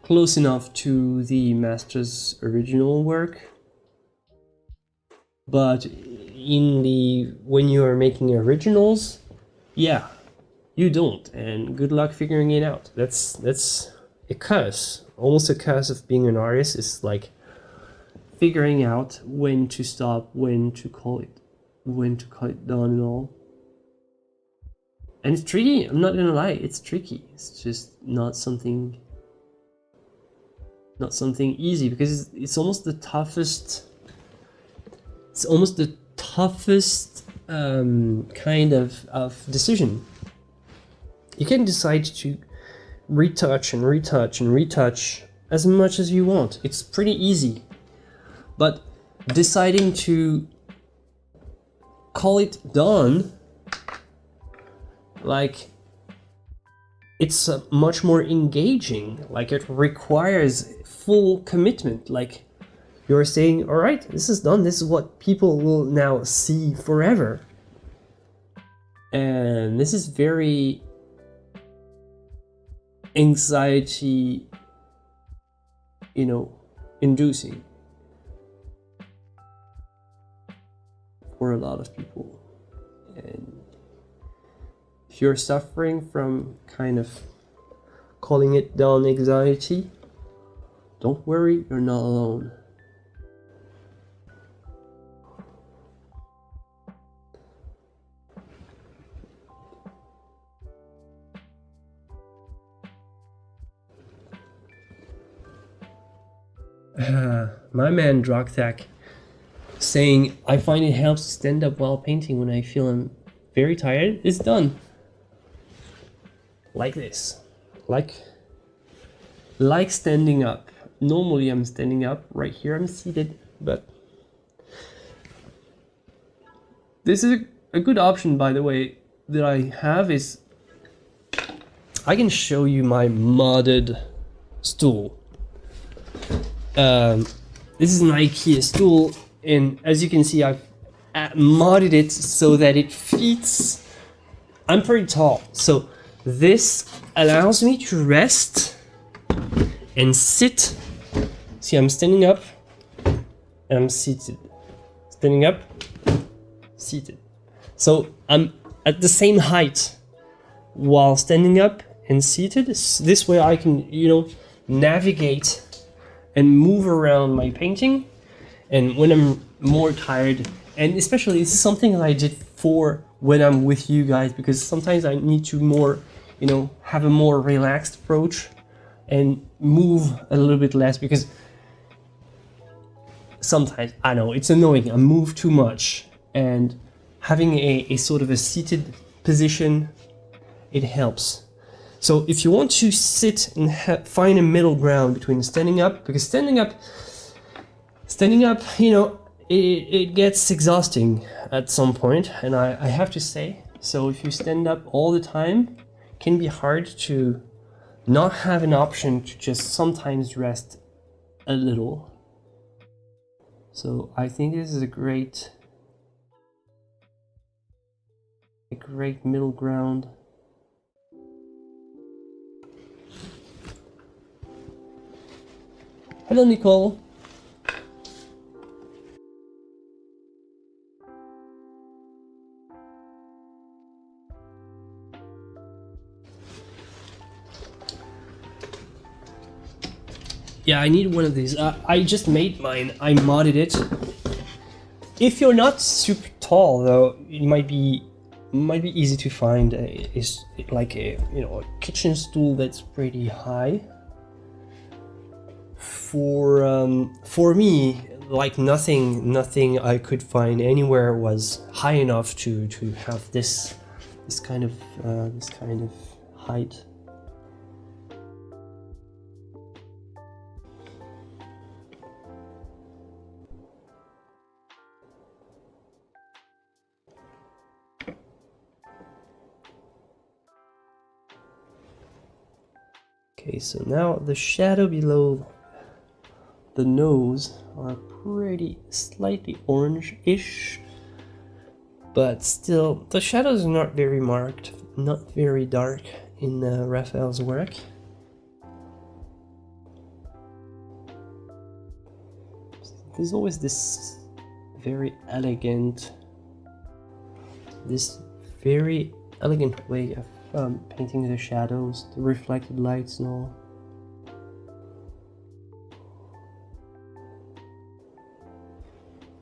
close enough to the master's original work. But when you are making originals, yeah, you don't, and good luck figuring it out. That's a curse. Almost a curse of being an artist is like figuring out when to stop, when to call it done and all. And it's tricky, I'm not gonna lie, it's tricky. It's just not something easy, because it's almost the toughest kind of decision. You can decide to retouch and retouch and retouch as much as you want. It's pretty easy. But deciding to call it done, like, it's much more engaging. Like, it requires full commitment. Like, you're saying, all right, this is done. This is what people will now see forever. And this is very anxiety, you know, inducing for a lot of people. And if you're suffering from kind of calling it done anxiety, don't worry, you're not alone. My man Drogthak saying, I find it helps to stand up while painting when I feel I'm very tired. It's done. Like this. Like standing up. Normally I'm standing up. Right here I'm seated. But this is a good option, by the way, that I have is I can show you my modded stool. This is an IKEA stool, and as you can see, I've modded it so that it fits. I'm pretty tall, so this allows me to rest and sit. See, I'm standing up and I'm seated. Standing up, seated. So I'm at the same height while standing up and seated. This way I can, you know, navigate and move around my painting. And when I'm more tired, and especially this is something that I did for when I'm with you guys, because sometimes I need to more, you know, have a more relaxed approach and move a little bit less, because sometimes, I know, it's annoying, I move too much, and having a sort of a seated position, it helps. So if you want to sit and find a middle ground between standing up, because standing up, you know, it gets exhausting at some point, and I have to say, so if you stand up all the time, it can be hard to not have an option to just sometimes rest a little. So I think this is a great middle ground. Hello, Nicole. Yeah, I need one of these. I just made mine. I modded it. If you're not super tall, though, it might be easy to find like a, you know, a kitchen stool that's pretty high. For me, like nothing I could find anywhere was high enough to have this kind of height. Okay, so now the shadow below the nose are pretty slightly orange-ish, but still the shadows are not very marked, not very dark in Raphael's work. There's always this very elegant way of painting the shadows, the reflected lights and all.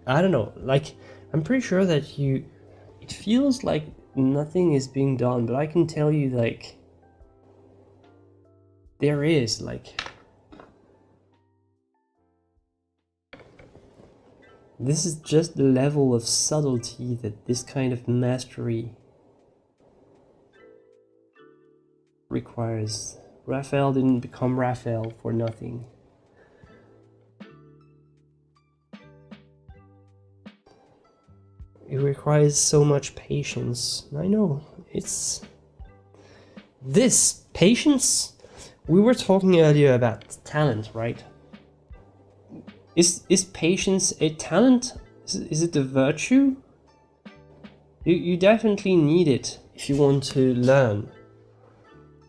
I don't know, like, I'm pretty sure that it feels like nothing is being done, but I can tell you, like, there is, like, this is just the level of subtlety that this kind of mastery requires. Raphael didn't become Raphael for nothing. It requires so much patience. I know, it's... This patience? We were talking earlier about talent, right? Is patience a talent? Is it a virtue? You definitely need it if you want to learn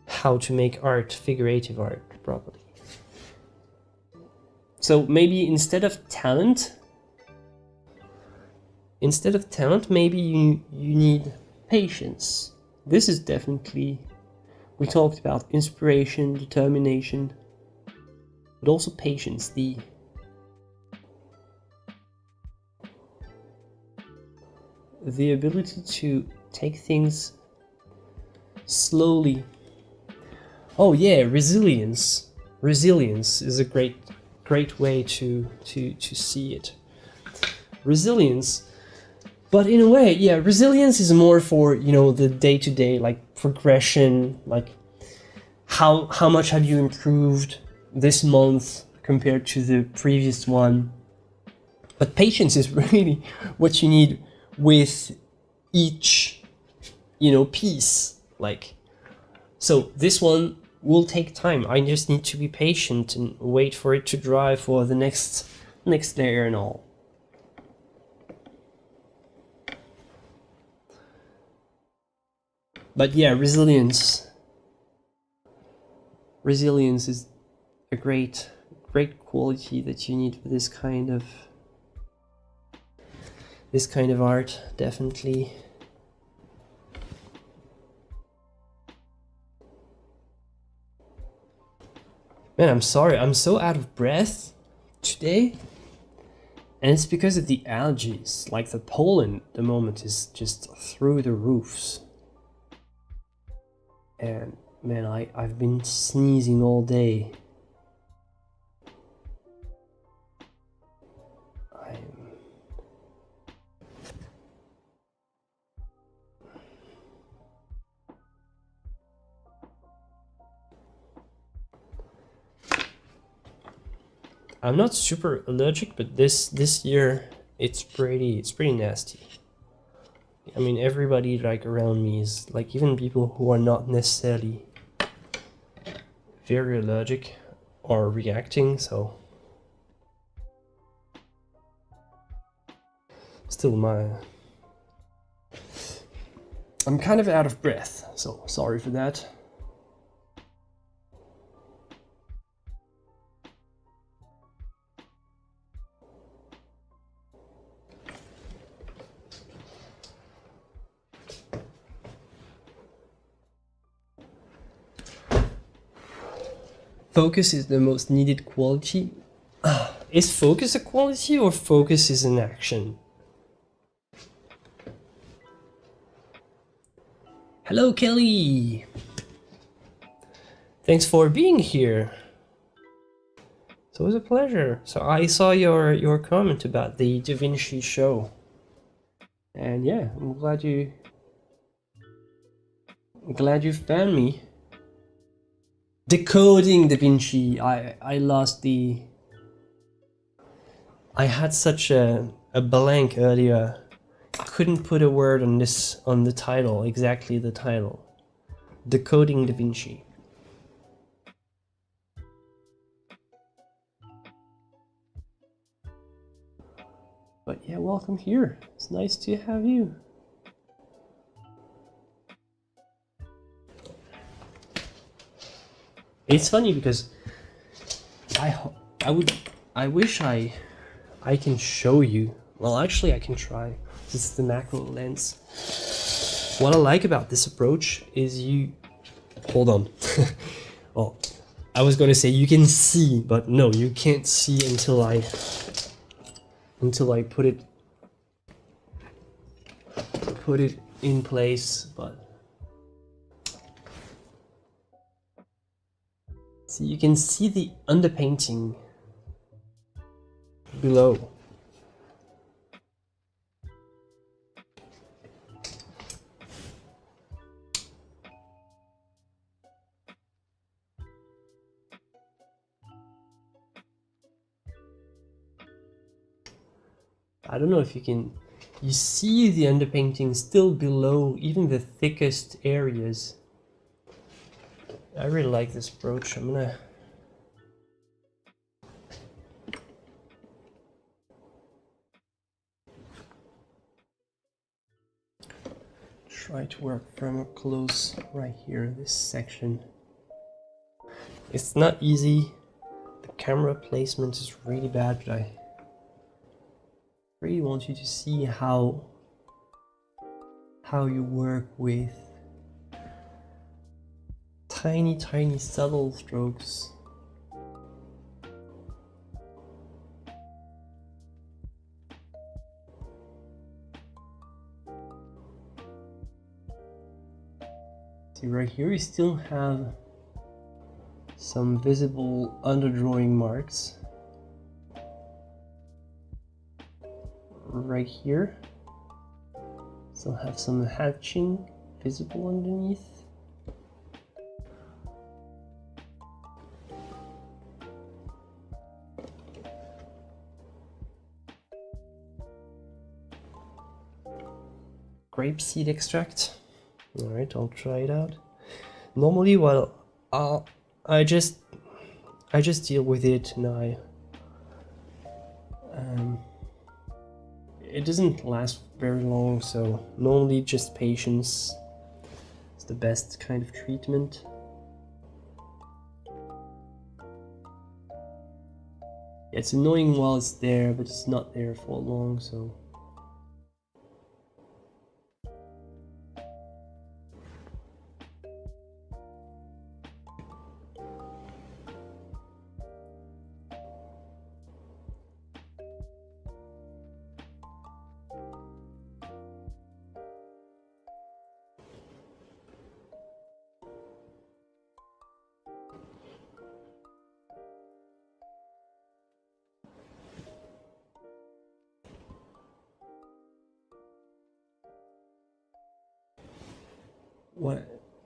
how to make art, figurative art, properly. So maybe instead of talent, maybe you need patience. This is definitely... We talked about inspiration, determination, but also patience, the ability to take things slowly. Oh yeah, resilience. Resilience is a great way to see it. Resilience. But in a way, yeah, resilience is more for, you know, the day-to-day, like progression, like how much have you improved this month compared to the previous one. But patience is really what you need with each, you know, piece. Like, so this one will take time. I just need to be patient and wait for it to dry for the next layer and all. But yeah, resilience is a great quality that you need for this kind of art, definitely. Man, I'm sorry, I'm so out of breath today. And it's because of the allergies. Like the pollen at the moment is just through the roofs. And man, I've been sneezing all day. I'm not super allergic, but this year it's pretty nasty. I mean, everybody like around me is like, even people who are not necessarily very allergic are reacting, so still I'm kind of out of breath, so sorry for that. Focus is the most needed quality. Is focus a quality or focus is an action? Hello, Kelly! Thanks for being here. So it was a pleasure. So I saw your comment about the Da Vinci show. And yeah, I'm glad you found me. Decoding Da Vinci. I lost the... I had such a blank earlier. I couldn't put a word on the title, exactly the title. Decoding Da Vinci. But yeah, welcome here. It's nice to have you. It's funny because I wish I can show you. Well, actually I can try. This is the macro lens. What I like about this approach is you... Hold on. Well, I was going to say you can see, but no, you can't see until I put it in place, but see, you can see the underpainting below. I don't know if you can, you see the underpainting still below even the thickest areas. I really like this brooch. I'm gonna try to work from up close right here, this section. It's not easy. The camera placement is really bad, but I really want you to see how you work with tiny subtle strokes. See, right here you still have some visible underdrawing marks. Right here still have some hatching visible underneath. Grapeseed extract. Alright, I'll try it out. Normally, well, I just deal with it and it doesn't last very long, so normally just patience is the best kind of treatment. It's annoying while it's there, but it's not there for long, so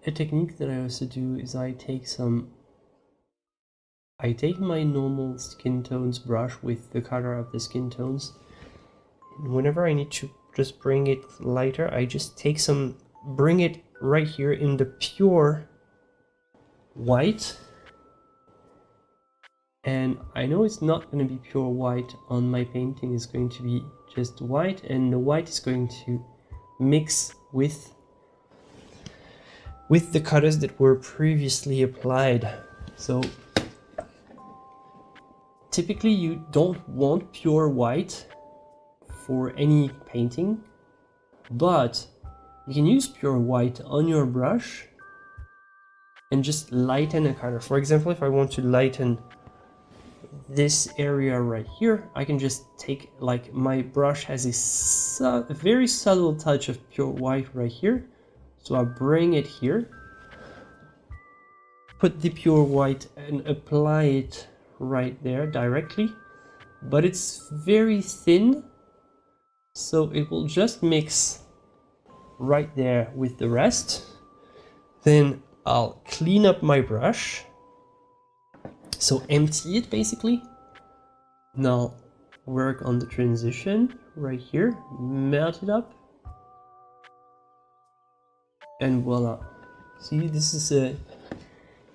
a technique that I also do is I take my normal skin tones brush with the color of the skin tones, and whenever I need to just bring it lighter, I just take bring it right here in the pure white, and I know it's not going to be pure white on my painting. It's going to be just white, and the white is going to mix with the colors that were previously applied. So typically you don't want pure white for any painting, but you can use pure white on your brush and just lighten a color. For example, if I want to lighten this area right here, I can just take, like, my brush has a very subtle touch of pure white right here. So I bring it here, put the pure white and apply it right there directly, but it's very thin, so it will just mix right there with the rest. Then I'll clean up my brush, so empty it basically. Now work on the transition right here, melt it up, and voila. See, this is a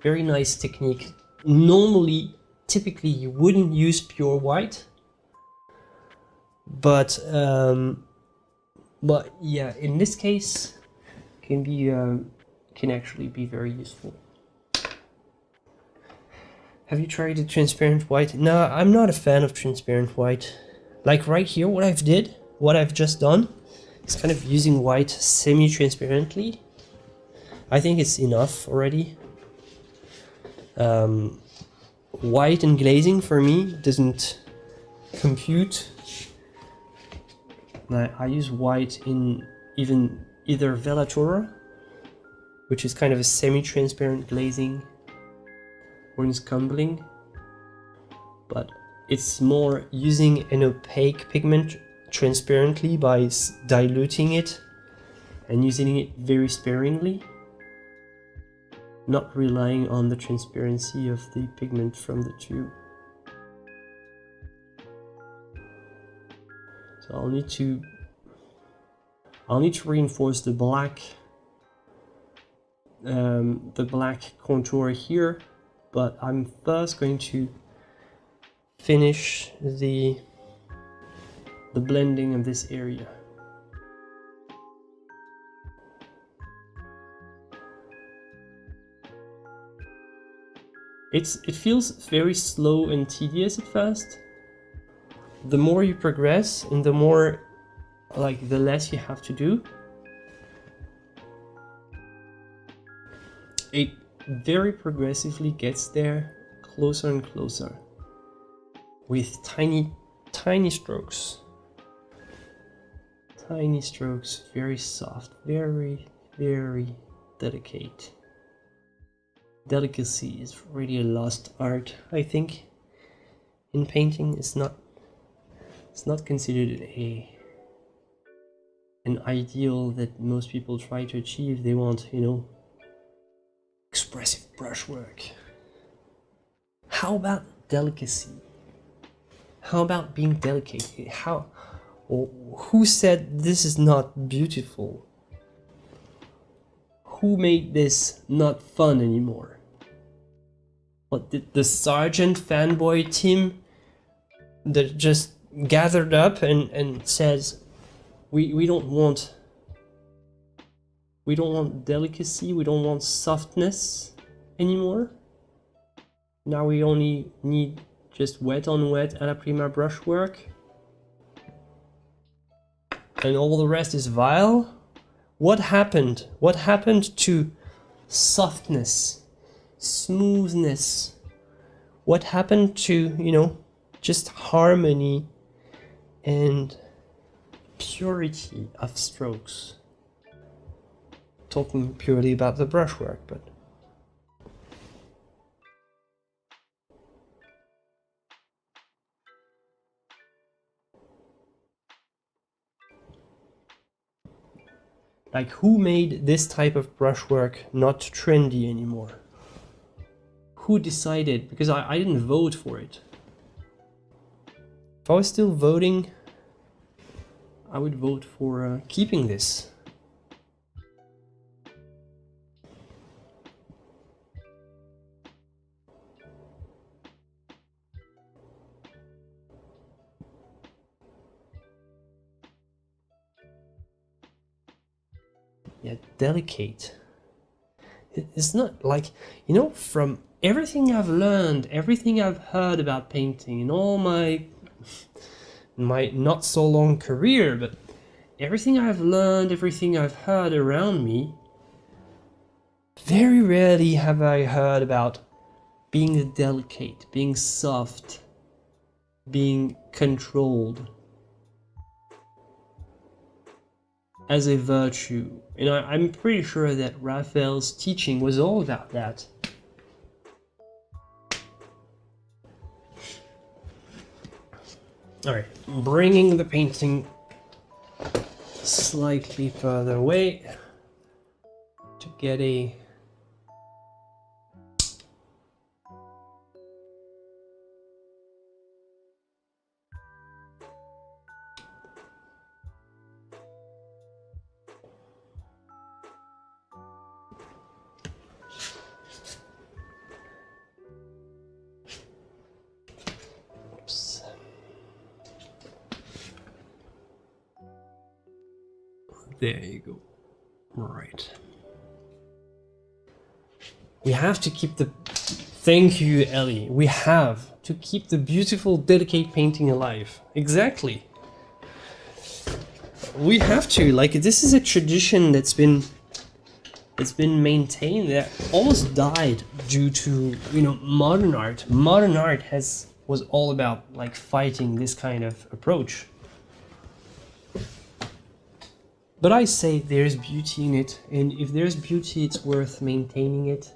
very nice technique. Normally, typically you wouldn't use pure white, but yeah, in this case can actually be very useful. Have you tried the transparent white? No, I'm not a fan of transparent white. Like right here, what I've just done is kind of using white semi-transparently. I think it's enough already. White and glazing for me doesn't compute. I use white in either Velatura, which is kind of a semi-transparent glazing, or in Scumbling, but it's more using an opaque pigment transparently by diluting it and using it very sparingly, not relying on the transparency of the pigment from the tube. So I'll need to reinforce the black contour here, but I'm first going to finish the blending of this area. It feels very slow and tedious at first. The more you progress and the more, like, the less you have to do. It very progressively gets there, closer and closer, with tiny strokes. Tiny strokes, very soft, very delicate. Delicacy is really a lost art, I think. In painting, it's not considered an ideal that most people try to achieve. They want, you know, expressive brushwork. How about delicacy? How about being delicate? Who said this is not beautiful? Who made this not fun anymore? What, did the Sergeant fanboy team that just gathered up and says, we don't want delicacy, we don't want softness anymore. Now we only need just wet on wet a la prima brushwork, and all the rest is vile. What happened? What happened to softness, smoothness? What happened to, you know, just harmony and purity of strokes? Talking purely about the brushwork, but like, who made this type of brushwork not trendy anymore? Who decided? Because I didn't vote for it. If I was still voting, I would vote for keeping this. Yeah, delicate. It's not like, you know, from everything I've learned, everything I've heard about painting in all my not so long career, but everything I've learned, everything I've heard around me, very rarely have I heard about being delicate, being soft, being controlled as a virtue. And I'm pretty sure that Raphael's teaching was all about that. Alright, bringing the painting slightly further away to get a there you go. Right. We have to keep the... Thank you, Ellie. We have to keep the beautiful, delicate painting alive. Exactly. We have to. Like, this is a tradition that's been maintained, that almost died due to, you know, modern art. Modern art was all about, like, fighting this kind of approach. But I say there's beauty in it, and if there's beauty, it's worth maintaining it.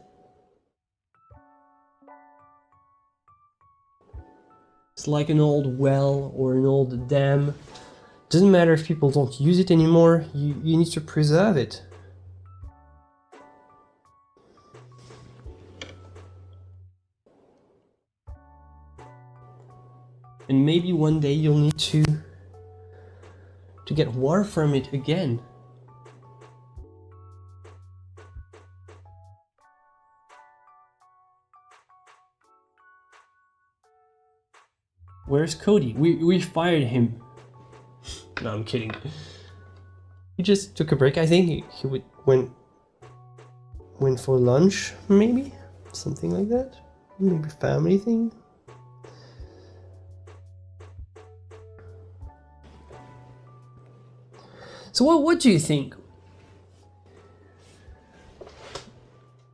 It's like an old well or an old dam. Doesn't matter if people don't use it anymore, you need to preserve it. And maybe one day you'll need to to get water from it again. Where's Cody? We fired him. No, I'm kidding. He just took a break. I think he went for lunch, maybe something like that. Maybe family thing. So what do you think?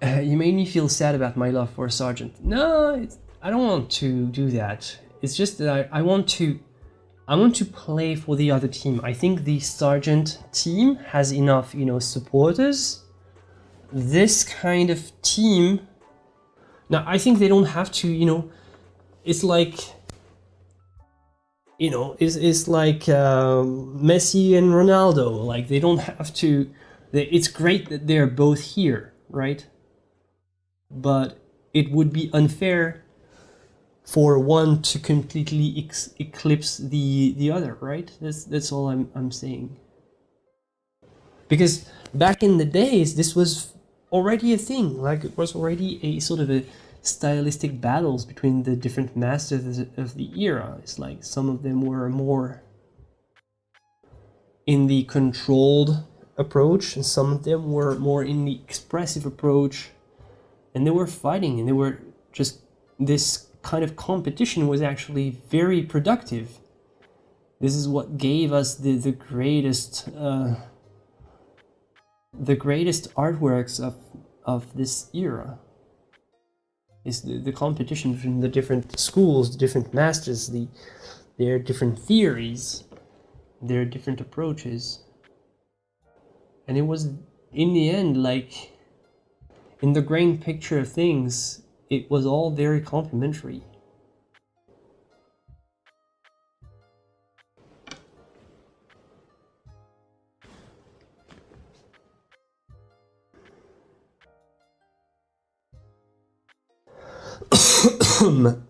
You made me feel sad about my love for Sergeant. No, I don't want to do that. It's just that I want to play for the other team. I think the Sergeant team has enough, supporters. This kind of team. Now I think they don't have to, it's like, it's like Messi and Ronaldo. Like they don't have to. It's great that they're both here, right? But it would be unfair for one to completely eclipse the other, right? That's all I'm saying. Because back in the days, this was already a thing. Like it was already a sort of a stylistic battles between the different masters of the era. It's like some of them were more in the controlled approach, and some of them were more in the expressive approach. And they were fighting, and they were just, this kind of competition was actually very productive. This is what gave us the greatest artworks of this era. Is the competition between the different schools, the different masters, their different theories, their different approaches. And it was, in the end, like, in the grand picture of things, it was all very complementary.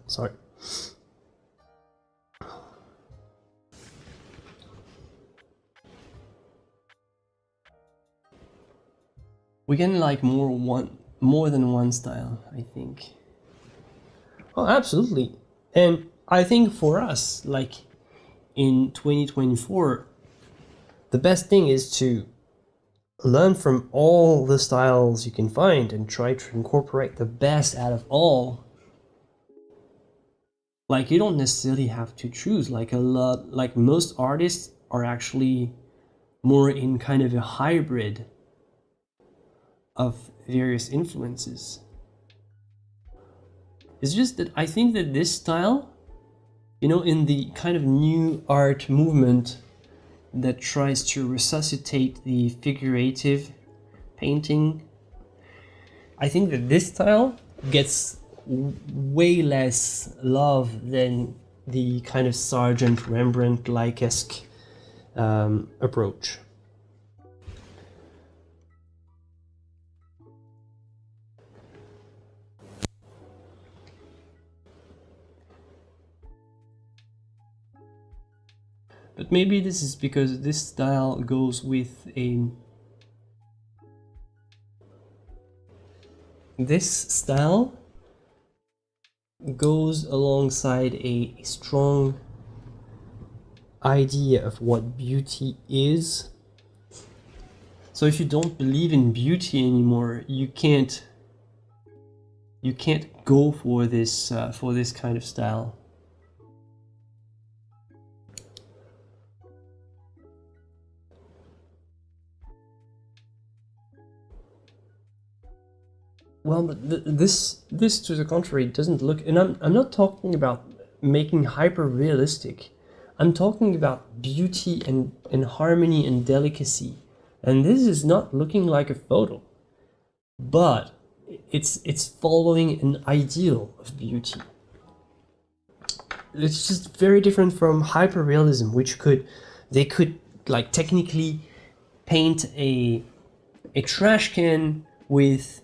Sorry. We can like more than one style, I think. Oh, absolutely. And I think for us, like in 2024, the best thing is to learn from all the styles you can find and try to incorporate the best out of all. Like you don't necessarily have to choose. Like most artists are actually more in kind of a hybrid of various influences. It's just that I think that this style, in the kind of new art movement that tries to resuscitate the figurative painting, I think that this style gets way less love than the kind of Sargent Rembrandt-like-esque approach. But maybe this is because this style goes with this style goes alongside a strong idea of what beauty is. So if you don't believe in beauty anymore, you can't go for this kind of style. Well, but this to the contrary doesn't look, and I'm not talking about making hyper realistic. I'm talking about beauty and harmony and delicacy. And this is not looking like a photo, but it's following an ideal of beauty. It's just very different from hyperrealism, which they could like technically paint a trash can with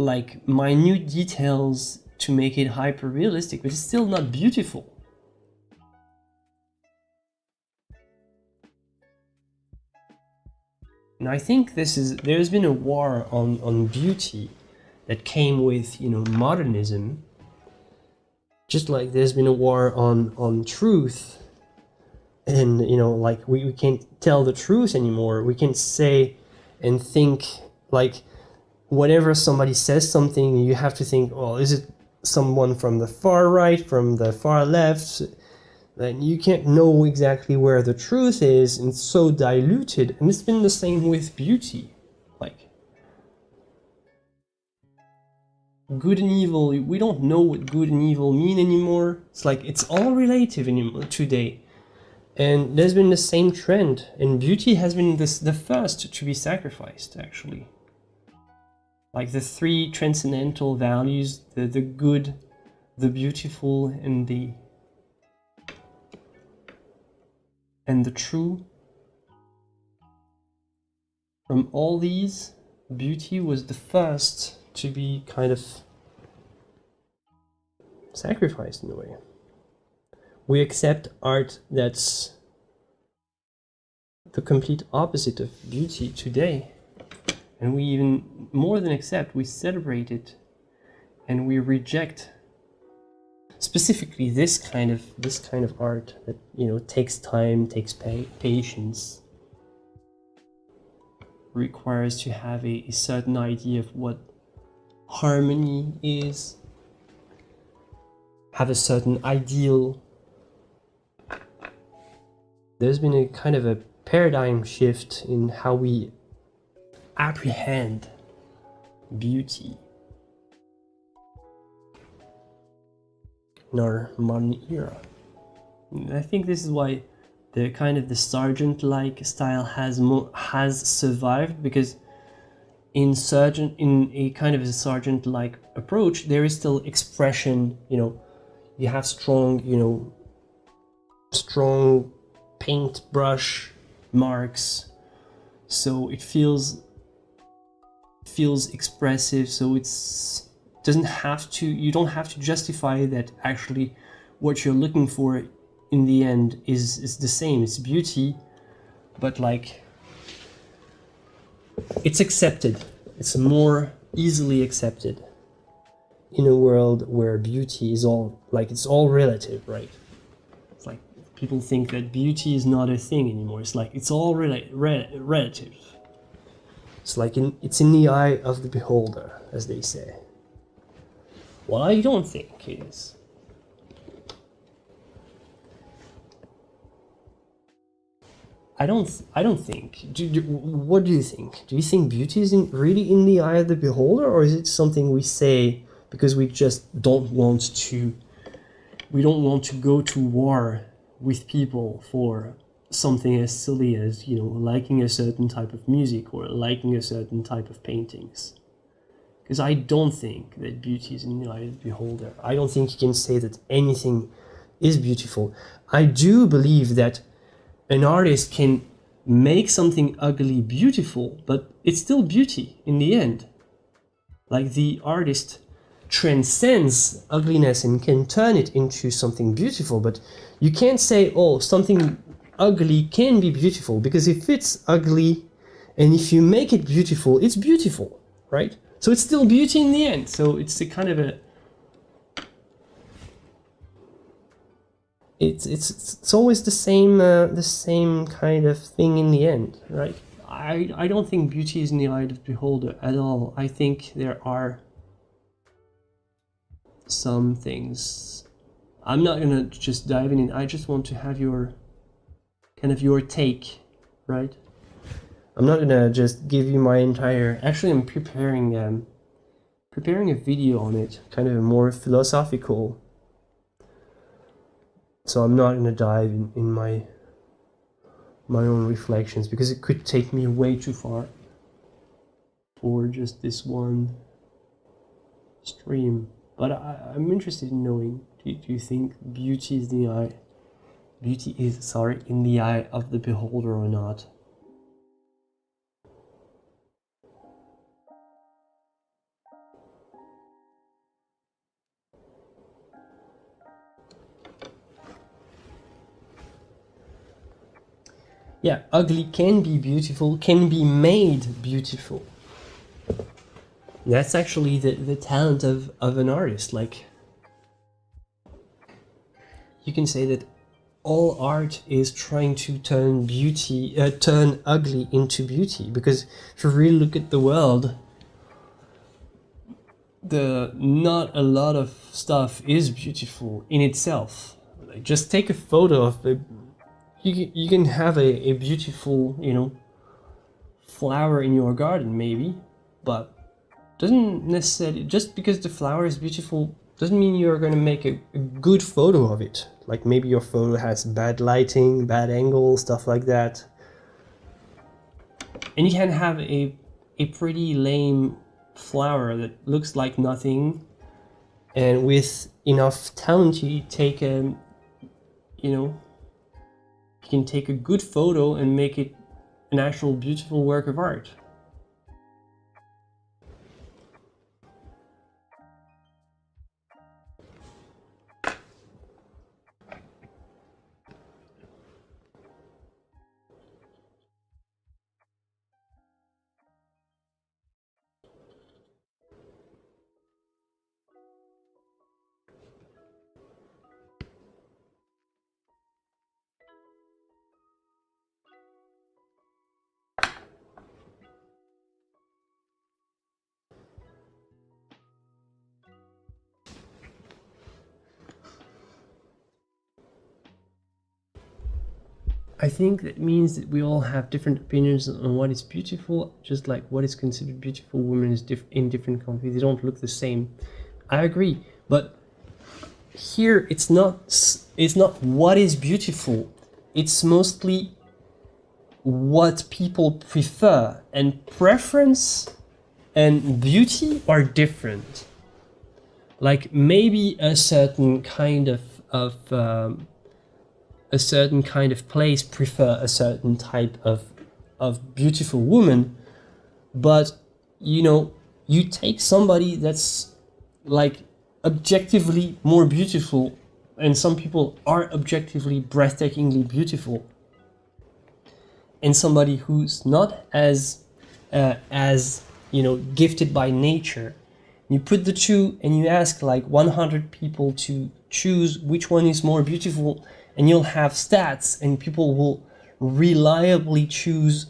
like minute details to make it hyper realistic, but it's still not beautiful. And I think there's been a war on beauty that came with, you know, modernism. Just like there's been a war on truth, and, you know, like we can't tell the truth anymore. We can't say and think, like, whenever somebody says something, you have to think, oh, is it someone from the far right, from the far left? And you can't know exactly where the truth is, and it's so diluted. And it's been the same with beauty. Like, good and evil, we don't know what good and evil mean anymore. It's like, it's all relative anymore today. And there's been the same trend, and beauty has been the first to be sacrificed, actually. Like the three transcendental values, the good, the beautiful, and the true. From all these, beauty was the first to be kind of sacrificed in a way. We accept art that's the complete opposite of beauty today. And we even more than accept, we celebrate it, and we reject specifically this kind of art that, you know, takes time, takes patience, requires to have a certain idea of what harmony is, have a certain ideal. There's been a kind of a paradigm shift in how we apprehend beauty in our modern era. And I think this is why the kind of the sergeant-like style has survived, because in a kind of a sergeant-like approach, there is still expression. You know, you have strong paintbrush marks, so it feels expressive. So you don't have to justify that actually what you're looking for in the end is the same. It's beauty, but like, it's accepted. It's more easily accepted in a world where beauty is all like, it's all relative, right? It's like people think that beauty is not a thing anymore. It's like, it's all relative. It's like it's in the eye of the beholder, as they say. Well, I don't think it is. I don't think. What do you think? Do you think beauty is really in the eye of the beholder, or is it something we say because we just don't want to? We don't want to go to war with people for something as silly as, you know, liking a certain type of music or liking a certain type of paintings. Because I don't think that beauty is in the eye of the beholder. I don't think you can say that anything is beautiful. I do believe that an artist can make something ugly beautiful, but it's still beauty in the end. Like, the artist transcends ugliness and can turn it into something beautiful, but you can't say, oh, something ugly can be beautiful, because if it's ugly and if you make it beautiful, it's beautiful, right? So it's still beauty in the end. So it's a kind of a it's always the same kind of thing in the end, right? I don't think beauty is in the eye of the beholder at all. I think there are some things. I'm not gonna just dive in. I just want to have your take, right? I'm not gonna just give you my entire. Actually, I'm preparing a video on it, kind of a more philosophical. So I'm not gonna dive in my own reflections, because it could take me way too far for just this one stream. But I'm interested in knowing, do you think beauty is in the eye of the beholder or not? Yeah, ugly can be beautiful, can be made beautiful. That's actually the talent of an artist. Like, you can say that all art is trying to turn beauty, turn ugly into beauty. Because if you really look at the world, not a lot of stuff is beautiful in itself. Like, just take a photo of the. You can have a beautiful, you know, flower in your garden maybe, but doesn't necessarily, just because the flower is beautiful doesn't mean you're going to make a good photo of it. Like, maybe your photo has bad lighting, bad angle, stuff like that, and you can have a pretty lame flower that looks like nothing, and with enough talent you take a, you know, you can take a good photo and make it an actual beautiful work of art. I think that means that we all have different opinions on what is beautiful, just like what is considered beautiful women is in different countries. They don't look the same. I agree, but here it's not what is beautiful. It's mostly what people prefer, and preference and beauty are different. Like, maybe a certain kind of a certain kind of place prefer a certain type of beautiful woman, but you know, you take somebody that's like objectively more beautiful, and some people are objectively breathtakingly beautiful, and somebody who's not as you know, gifted by nature. You put the two and you ask like 100 people to choose which one is more beautiful, and you'll have stats, and people will reliably choose,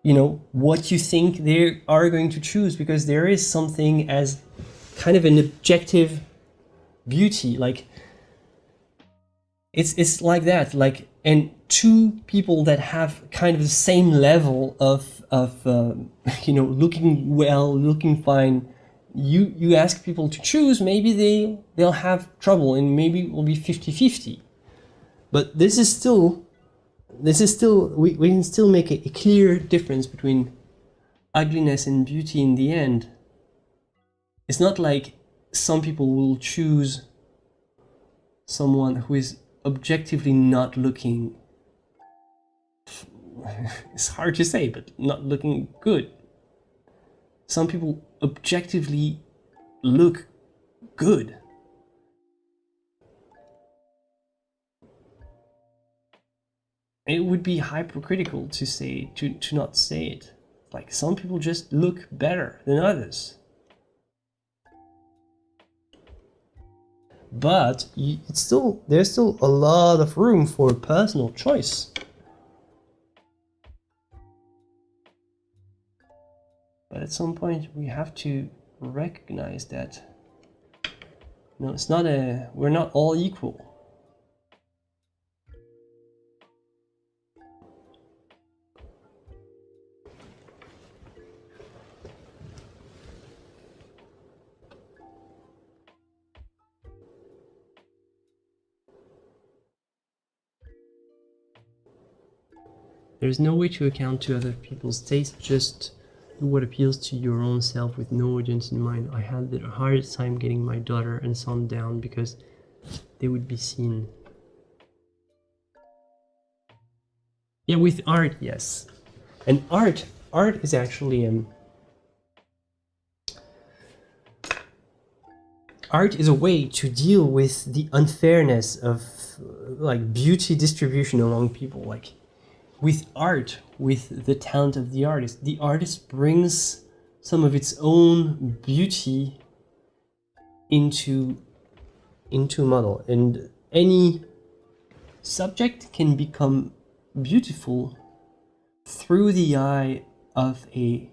you know, what you think they are going to choose, because there is something as kind of an objective beauty. Like, it's like that. Like, and two people that have kind of the same level of you know, looking well, looking fine, you ask people to choose, maybe they'll have trouble, and maybe it will be 50-50. But this is still we can still make a clear difference between ugliness and beauty in the end. It's not like some people will choose someone who is objectively not looking, it's hard to say, but not looking good. Some people objectively look good. It would be hypocritical to say, to not say it. Like, some people just look better than others. But it's still, there's still a lot of room for personal choice. But at some point we have to recognize that, you know, it's not we're not all equal. There's no way to account to other people's taste, just do what appeals to your own self with no audience in mind. I had the hardest time getting my daughter and son down because they would be seen. Yeah, with art, yes. And art is actually art is a way to deal with the unfairness of like beauty distribution among people. Like, with art, with the talent of the artist brings some of its own beauty into a model, and any subject can become beautiful through the eye of a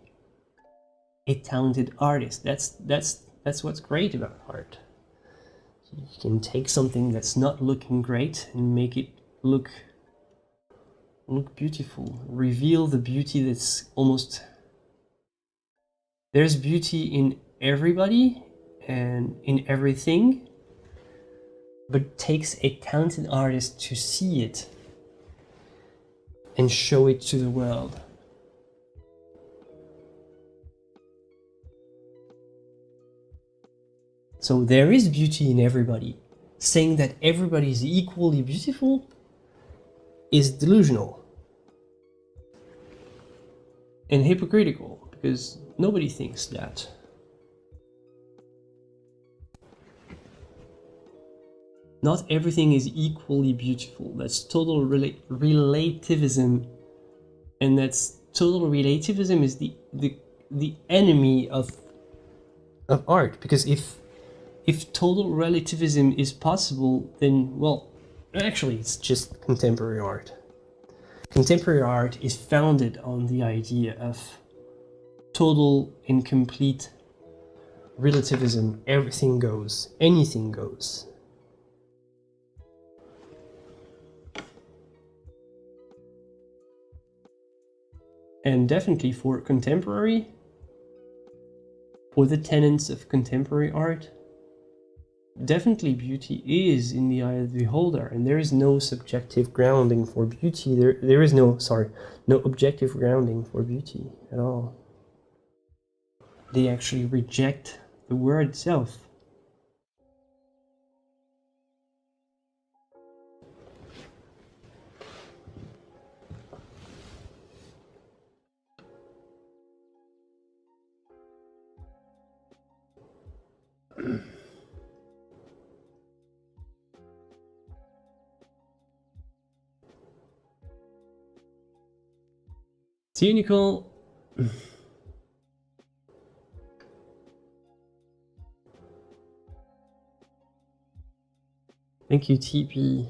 talented artist. That's what's great about art. You can take something that's not looking great and make it look beautiful, reveal the beauty that's almost... There's beauty in everybody and in everything, but it takes a talented artist to see it and show it to the world. So there is beauty in everybody. Saying that everybody is equally beautiful is delusional and hypocritical, because nobody thinks that. Not everything is equally beautiful. That's total relativism, and that's total relativism is the enemy of art, because if total relativism is possible, then, well, actually it's just contemporary art. Contemporary art is founded on the idea of total and complete relativism. Everything goes, anything goes. And definitely for contemporary, for the tenets of contemporary art, definitely beauty is in the eye of the beholder, and there is no subjective grounding for beauty. There is no objective grounding for beauty at all. They actually reject the word itself. See you, Nicole. Thank you, TP.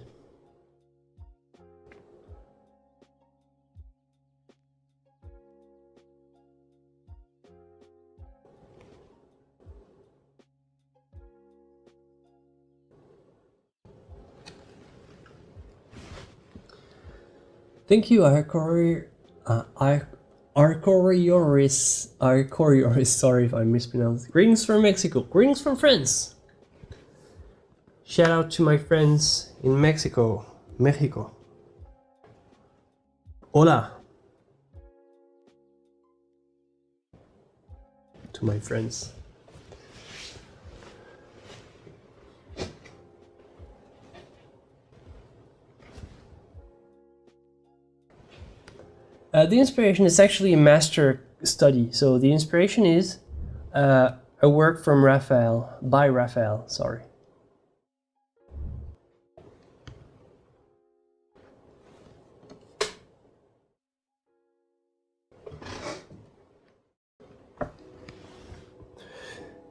Thank you, Arcorioris, sorry if I mispronounced. Greetings from Mexico. Greetings from France. Shout out to my friends in Mexico. Hola. To my friends. The inspiration is actually a master study. So the inspiration is a work from Raphael, by Raphael, sorry.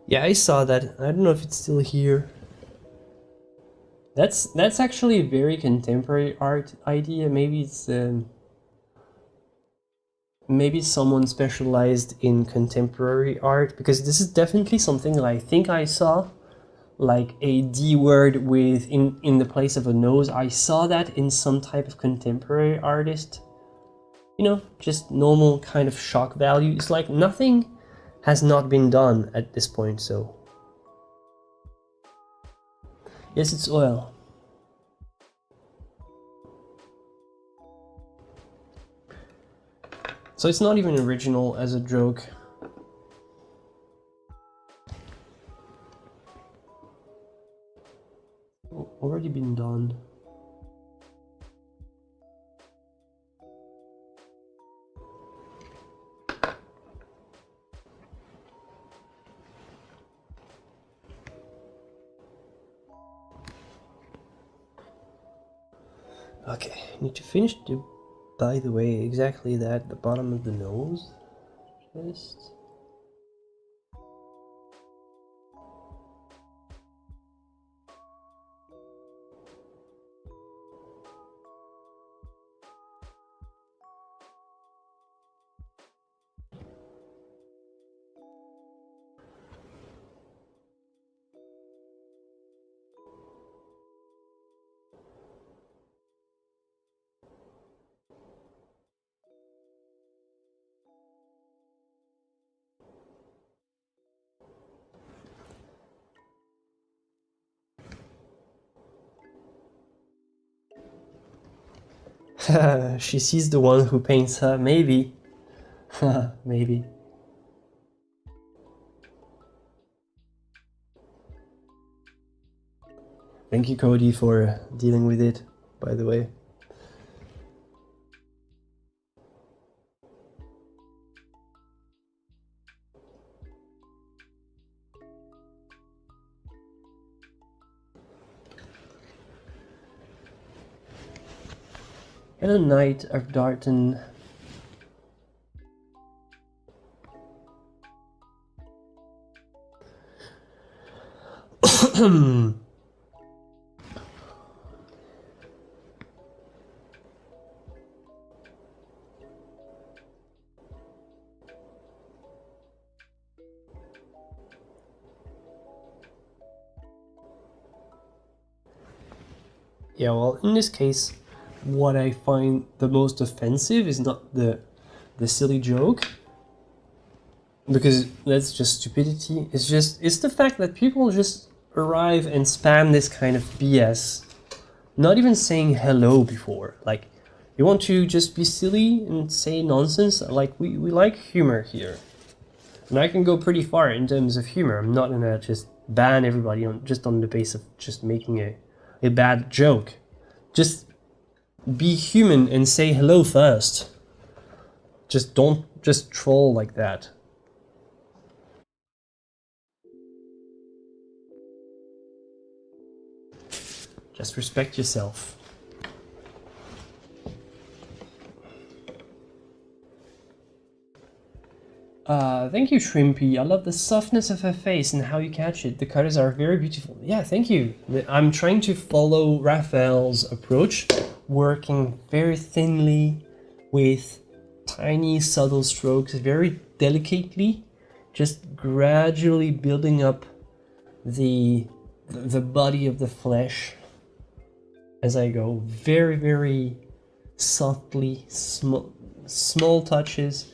Yeah, I saw that. I don't know if it's still here. That's actually a very contemporary art idea. Maybe it's maybe someone specialized in contemporary art, because this is definitely something that I think I saw, like a D word with in the place of a nose. I saw that in some type of contemporary artist. You know, just normal kind of shock value. It's like nothing has not been done at this point, so. Yes, it's oil. So it's not even original as a joke. Already been done. Okay, I need to finish the by the way, exactly that, the bottom of the nose. Just... she sees the one who paints her, maybe. Maybe. Thank you, Cody, for dealing with it, by the way. Hello, Knight of Darton. Yeah, well, in this case, what I find the most offensive is not the silly joke, because that's just stupidity. It's the fact that people just arrive and spam this kind of BS, not even saying hello before. Like, you want to just be silly and say nonsense? Like, we like humor here. And I can go pretty far in terms of humor. I'm not gonna just ban everybody just on the basis of just making a bad joke. Just be human and say hello first. Just don't just troll like that. Just respect yourself. Thank you, Shrimpy. I love the softness of her face and how you catch it. The colors are very beautiful. Yeah, thank you. I'm trying to follow Raphael's approach, working very thinly with tiny, subtle strokes, very delicately, just gradually building up the body of the flesh as I go. Very, very softly, small touches.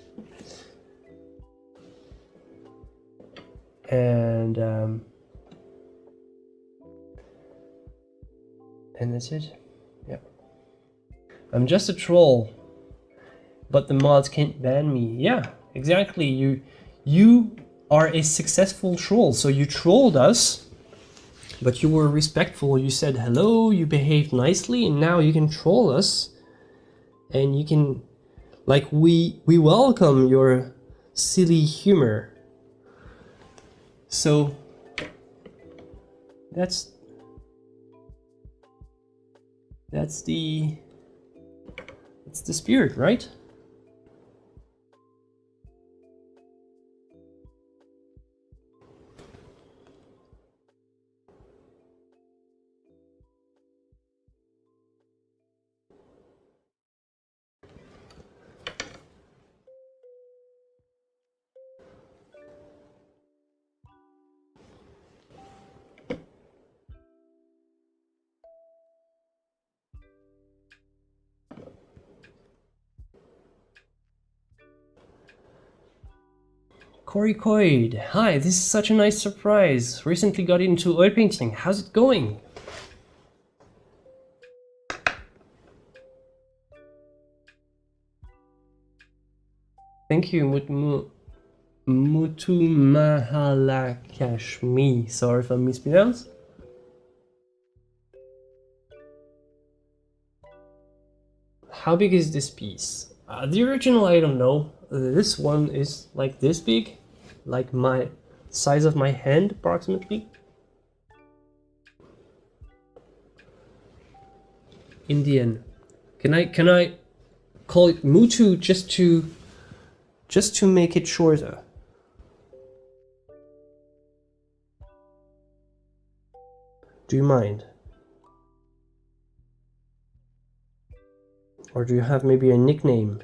And that's it. Yeah. I'm just a troll, but the mods can't ban me. Yeah, exactly. You are a successful troll. So you trolled us, but you were respectful. You said hello, you behaved nicely, and now you can troll us. And you can, like, we welcome your silly humor. So that's the spirit, right? Corey Coyd, hi, this is such a nice surprise. Recently got into oil painting. How's it going? Thank you, Mutu Mahalakashmi. Sorry if I mispronounced. How big is this piece? The original, I don't know. This one is like this big, like my size of my hand approximately. Indian. Can I call it Mutu just to make it shorter. Do you mind? Or do you have maybe a nickname?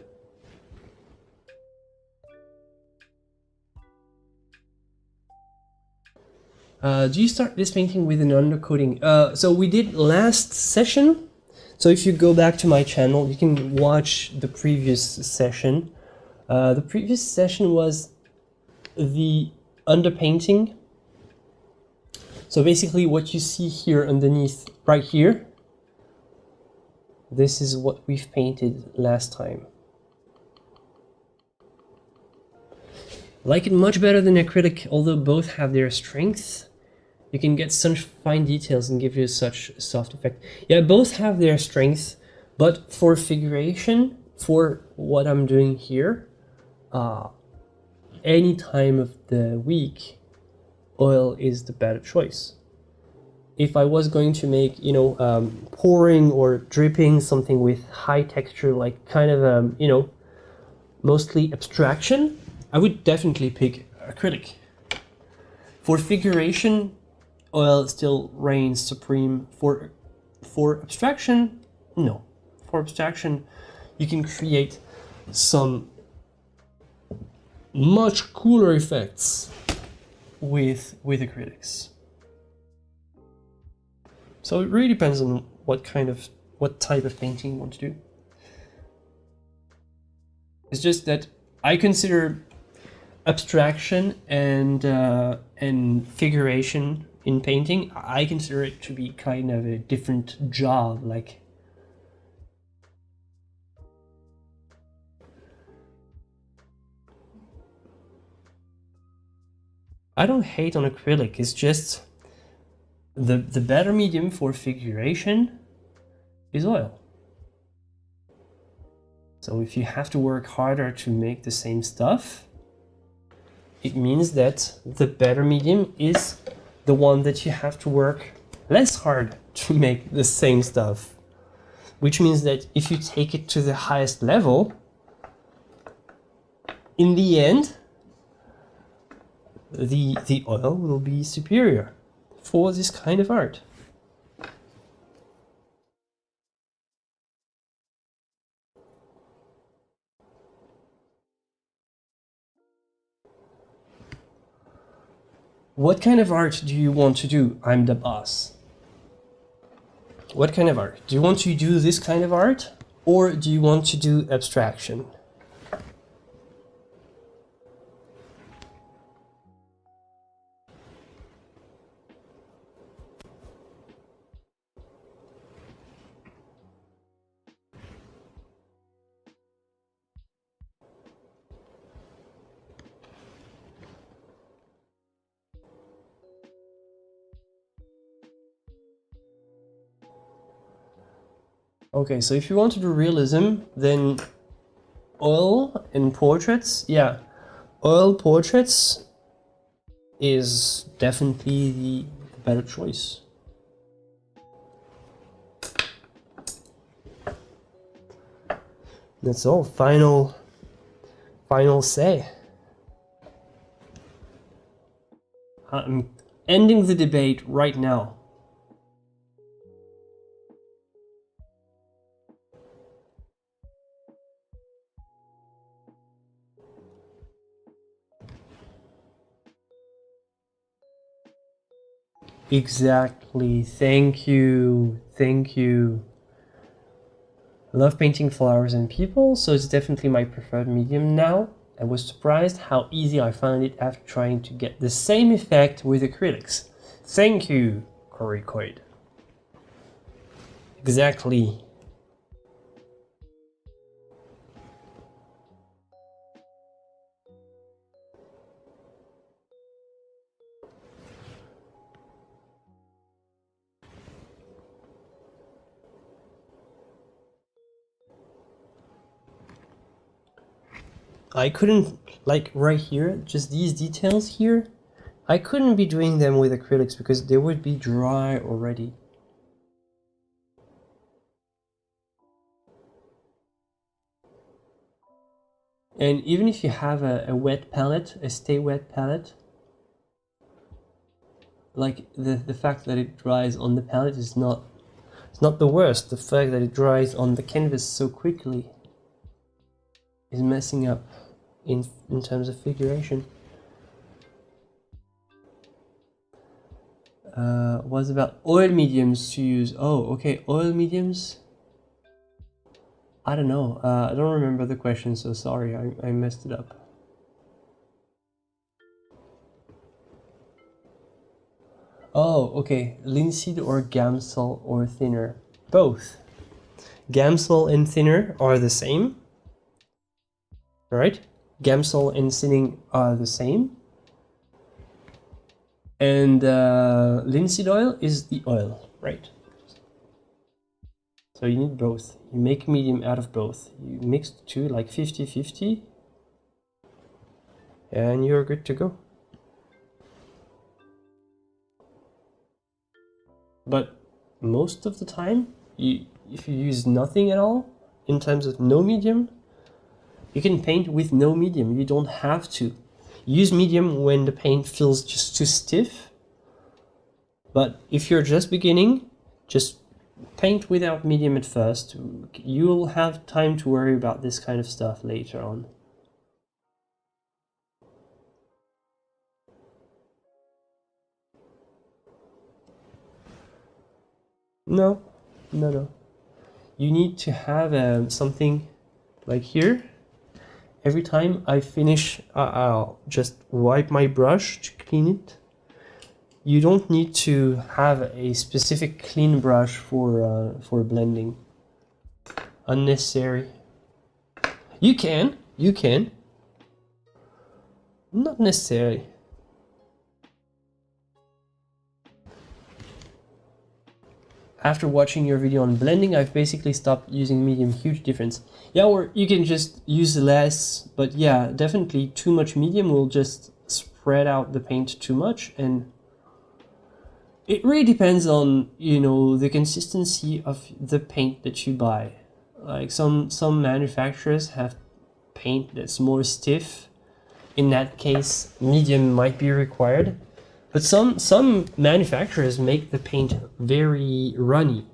Do you start this painting with an undercoating? So we did last session. So if you go back to my channel, you can watch the previous session. The previous session was the underpainting. So basically what you see here underneath, right here, this is what we've painted last time. Like it much better than acrylic, although both have their strengths. You can get such fine details and give you such soft effect. Yeah, both have their strengths, but for figuration, for what I'm doing here, any time of the week, oil is the better choice. If I was going to make, you know, pouring or dripping something with high texture, like kind of, you know, mostly abstraction, I would definitely pick acrylic. For figuration, oil still reigns supreme. For abstraction, no. For abstraction, you can create some much cooler effects with acrylics. So it really depends on what type of painting you want to do. It's just that I consider abstraction and figuration in painting, I consider it to be kind of a different job. Like, I don't hate on acrylic, it's just the better medium for figuration is oil. So if you have to work harder to make the same stuff, it means that the better medium is the one that you have to work less hard to make the same stuff. Which means that if you take it to the highest level, in the end, the oil will be superior for this kind of art. What kind of art do you want to do? I'm the boss. What kind of art? Do you want to do this kind of art? Or do you want to do abstraction? Okay, so if you want to do realism, then oil and portraits, yeah. Oil portraits is definitely the better choice. That's all. Final say. I'm ending the debate right now. Exactly. Thank you. Thank you. I love painting flowers and people, so it's definitely my preferred medium now. I was surprised how easy I found it after trying to get the same effect with acrylics. Thank you, Corey Coyd. Exactly. I couldn't, like right here, just these details here, I couldn't be doing them with acrylics because they would be dry already. And even if you have a wet palette, a stay wet palette, like the fact that it dries on the palette is not, it's not the worst. The fact that it dries on the canvas so quickly is messing up in terms of figuration. Was about oil mediums to use. Oh, okay, oil mediums. I don't know. I don't remember the question, so sorry, I messed it up. Oh, okay. Linseed or Gamsol or thinner? Both. Gamsol and thinner are the same. Right? Gamsol and thinning are the same. And linseed oil is the oil, right? So you need both. You make medium out of both. You mix the two like 50-50 and you're good to go. But most of the time, if you use nothing at all, in terms of no medium, you can paint with no medium. You don't have to. Use medium when the paint feels just too stiff. But if you're just beginning, just paint without medium at first. You'll have time to worry about this kind of stuff later on. No. You need to have something like here. Every time I finish, I'll just wipe my brush to clean it. You don't need to have a specific clean brush for blending. Unnecessary. You can. Not necessary. After watching your video on blending, I've basically stopped using medium. Huge difference. Yeah, or you can just use less, but yeah, definitely too much medium will just spread out the paint too much, and it really depends on, you know, the consistency of the paint that you buy. Like some manufacturers have paint that's more stiff. In that case, medium might be required. But some manufacturers make the paint very runny.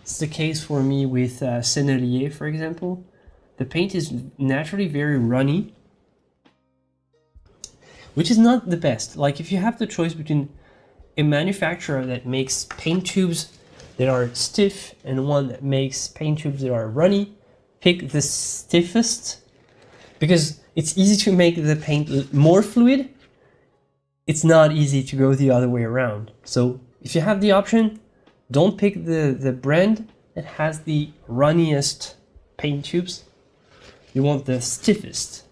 It's the case for me with Atelier, for example. The paint is naturally very runny, which is not the best. Like if you have the choice between a manufacturer that makes paint tubes that are stiff and one that makes paint tubes that are runny, pick the stiffest, because it's easy to make the paint more fluid. It's not easy to go the other way around. So if you have the option, don't pick the brand that has the runniest paint tubes. You want the stiffest.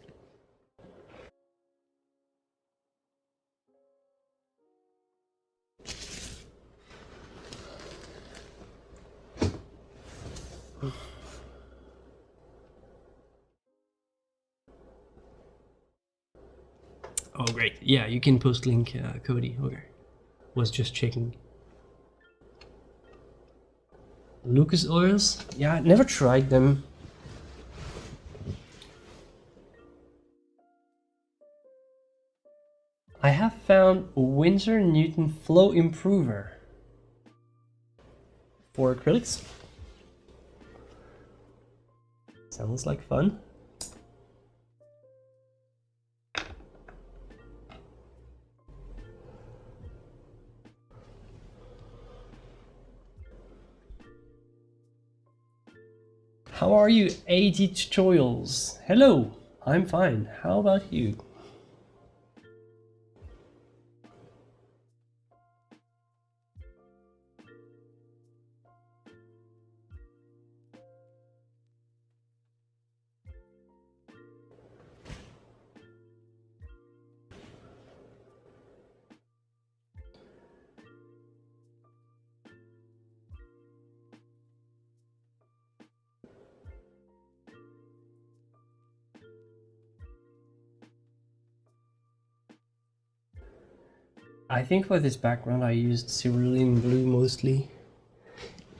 Oh, great. Yeah, you can post link, Cody. Okay. Was just checking. Lucas oils? Yeah, I never tried them. I have found Winsor & Newton Flow Improver for acrylics. Sounds like fun. How are you, AD Tutorials? Hello, I'm fine. How about you? I think for this background I used cerulean blue mostly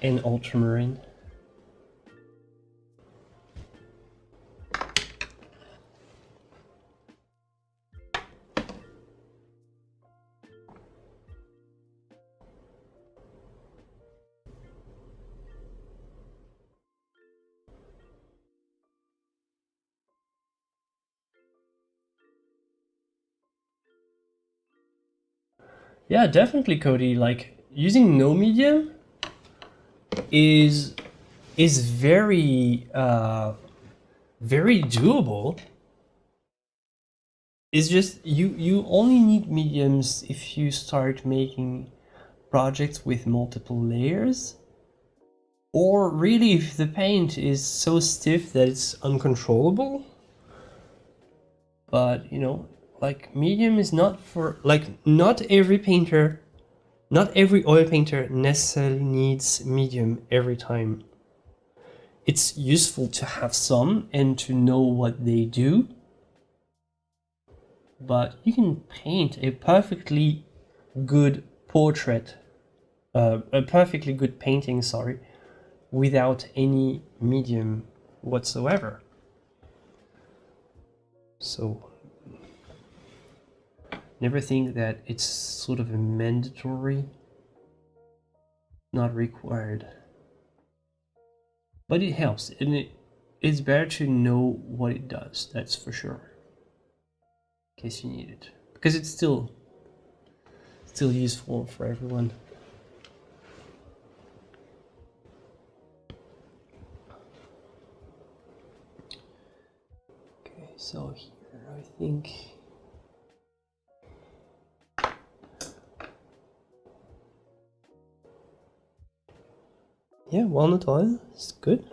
and ultramarine. Yeah, definitely, Cody. Like using no medium is very very doable. It's just you only need mediums if you start making projects with multiple layers, or really if the paint is so stiff that it's uncontrollable. But you know, like medium is not for, like, not every painter, not every oil painter necessarily needs medium every time. It's useful to have some and to know what they do, but you can paint a perfectly good portrait, a perfectly good painting, sorry, without any medium whatsoever. So never think that it's sort of a mandatory, not required. But it helps, and it's better to know what it does, that's for sure, in case you need it, because it's still useful for everyone. Okay, so here I think, yeah, walnut oil is good.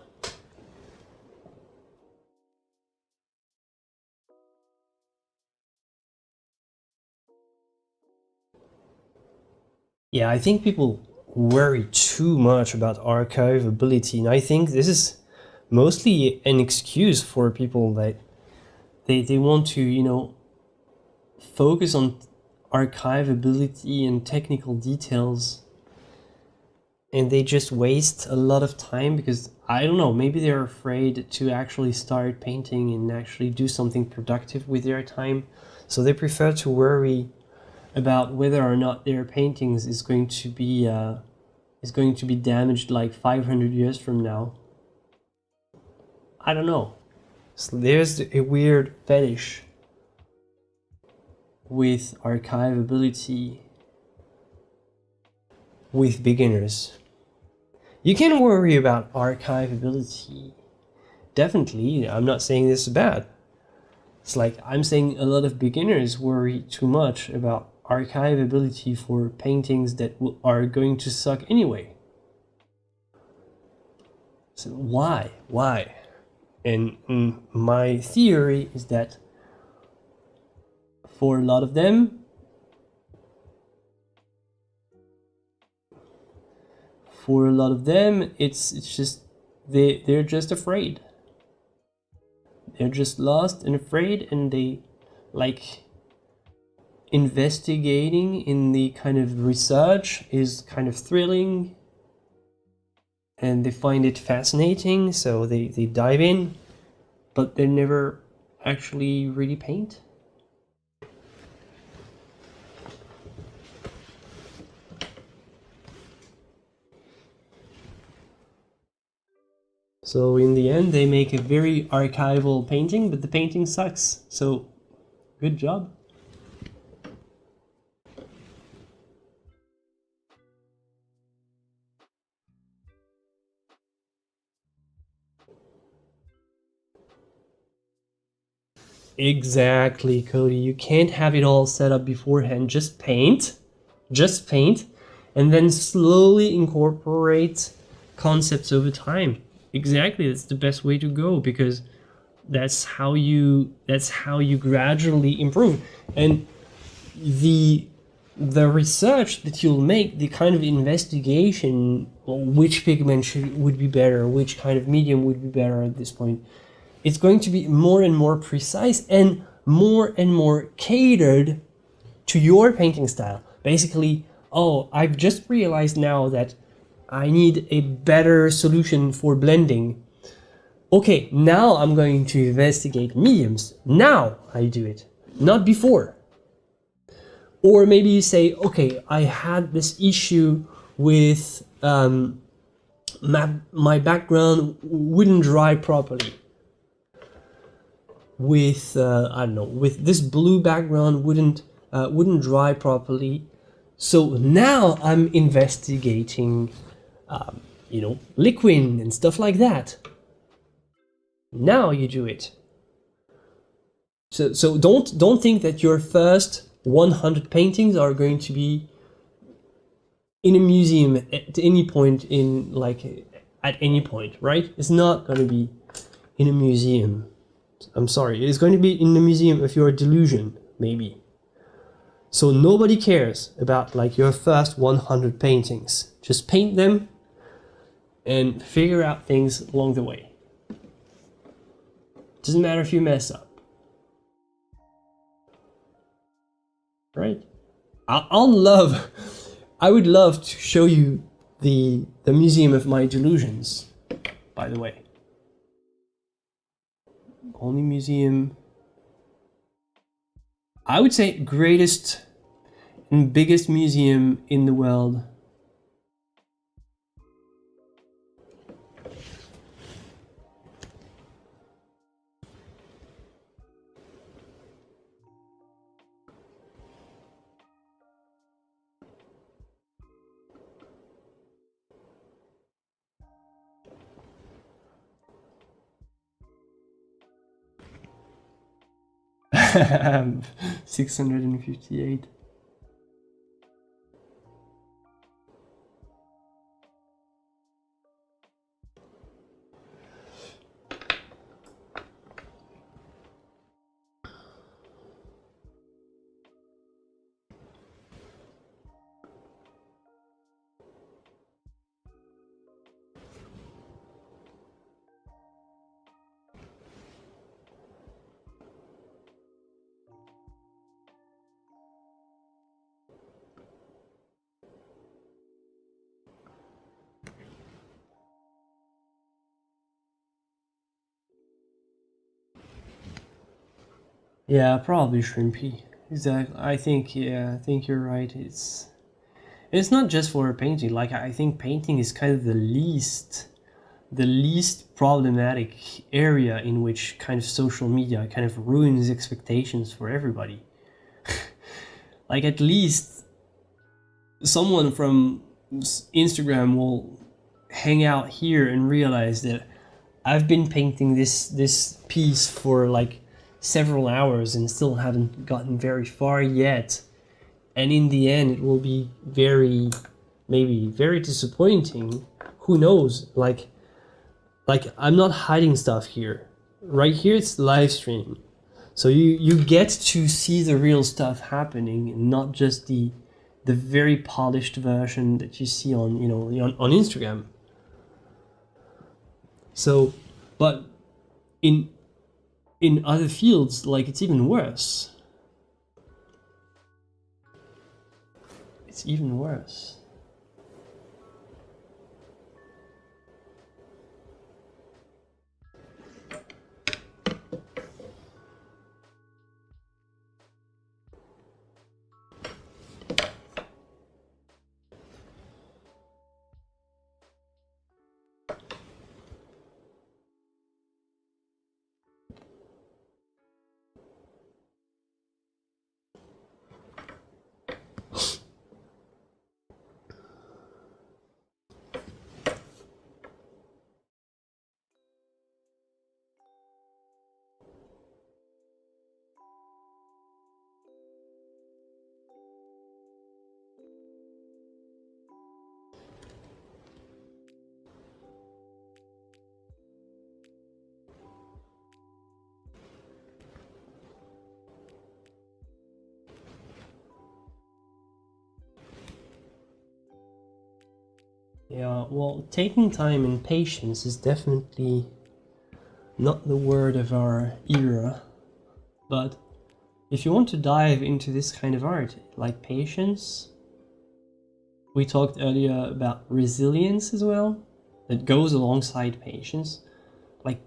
Yeah, I think people worry too much about archivability, and I think this is mostly an excuse for people that they want to, you know, focus on archivability and technical details, and they just waste a lot of time because, I don't know, maybe they're afraid to actually start painting and actually do something productive with their time, so they prefer to worry about whether or not their paintings is going to be damaged like 500 years from now. I don't know. So there's a weird fetish with archivability with beginners. You can worry about archivability. Definitely, I'm not saying this is bad. It's like I'm saying a lot of beginners worry too much about archivability for paintings that are going to suck anyway. So why? Why? And my theory is that for a lot of them, it's just they're just afraid. They're just lost and afraid, and they like investigating in the kind of research is kind of thrilling, and they find it fascinating, so they dive in, but they never actually really paint. So in the end, they make a very archival painting, but the painting sucks. So good job. Exactly, Cody. You can't have it all set up beforehand. Just paint, and then slowly incorporate concepts over time. Exactly, that's the best way to go, because that's how you gradually improve. And the research that you'll make, the kind of investigation, which pigment would be better, which kind of medium would be better at this point, it's going to be more and more precise and more catered to your painting style. Basically, oh, I've just realized now that I need a better solution for blending. Okay, now I'm going to investigate mediums. Now I do it, not before. Or maybe you say, okay, I had this issue with my background wouldn't dry properly. With I don't know, with this blue background wouldn't dry properly. So now I'm investigating, liquid and stuff like that. Now you do it. So don't think that your first 100 paintings are going to be in a museum at any point at any point, right? It's not going to be in a museum. I'm sorry, it's going to be in the museum of your delusion, maybe. So nobody cares about your first 100 paintings. Just paint them and figure out things along the way. Doesn't matter if you mess up. Right? I would love to show you the museum of my delusions, by the way. Only museum, I would say, greatest and biggest museum in the world. Um, 658. Yeah, probably shrimpy. Exactly. I think you're right. It's not just for a painting. I think painting is kind of the least problematic area in which kind of social media kind of ruins expectations for everybody. At least someone from Instagram will hang out here and realize that I've been painting this piece for several hours and still haven't gotten very far yet, and in the end it will be maybe very disappointing. Who knows? I'm not hiding stuff here. Right here it's live stream, so you get to see the real stuff happening and not just the very polished version that you see on on Instagram. So, but in other fields, it's even worse. It's even worse. Yeah, well, taking time and patience is definitely not the word of our era, but if you want to dive into this kind of art, like patience, we talked earlier about resilience as well, that goes alongside patience.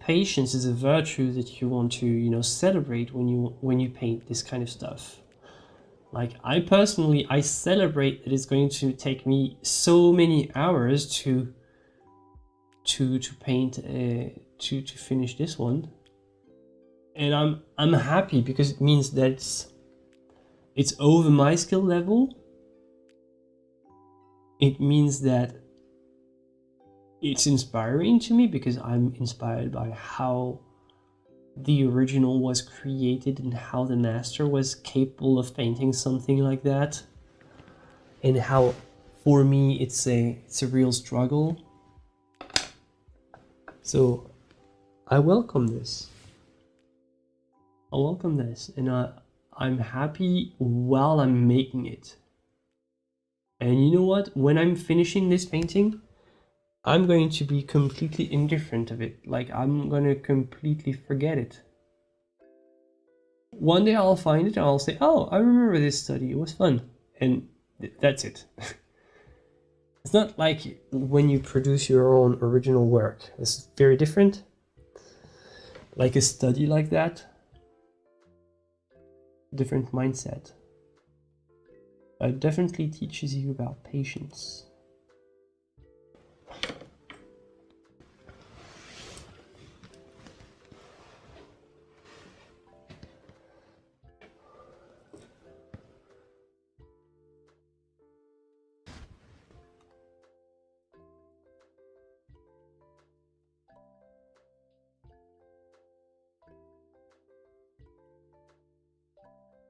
Patience is a virtue that you want to, celebrate when you paint this kind of stuff. I personally, I celebrate that it's going to take me so many hours to paint, to finish this one, and I'm happy because it means that it's over my skill level, it means that it's inspiring to me because I'm inspired by how the original was created and how the master was capable of painting something like that, and how for me it's a real struggle. So I welcome this. And I'm happy while I'm making it. And you know what? When I'm finishing this painting, I'm going to be completely indifferent of it. Like, I'm gonna completely forget it. One day I'll find it and I'll say, oh, I remember this study, it was fun. And that's it. It's not like when you produce your own original work. It's very different. Like a study like that, different mindset. It definitely teaches you about patience.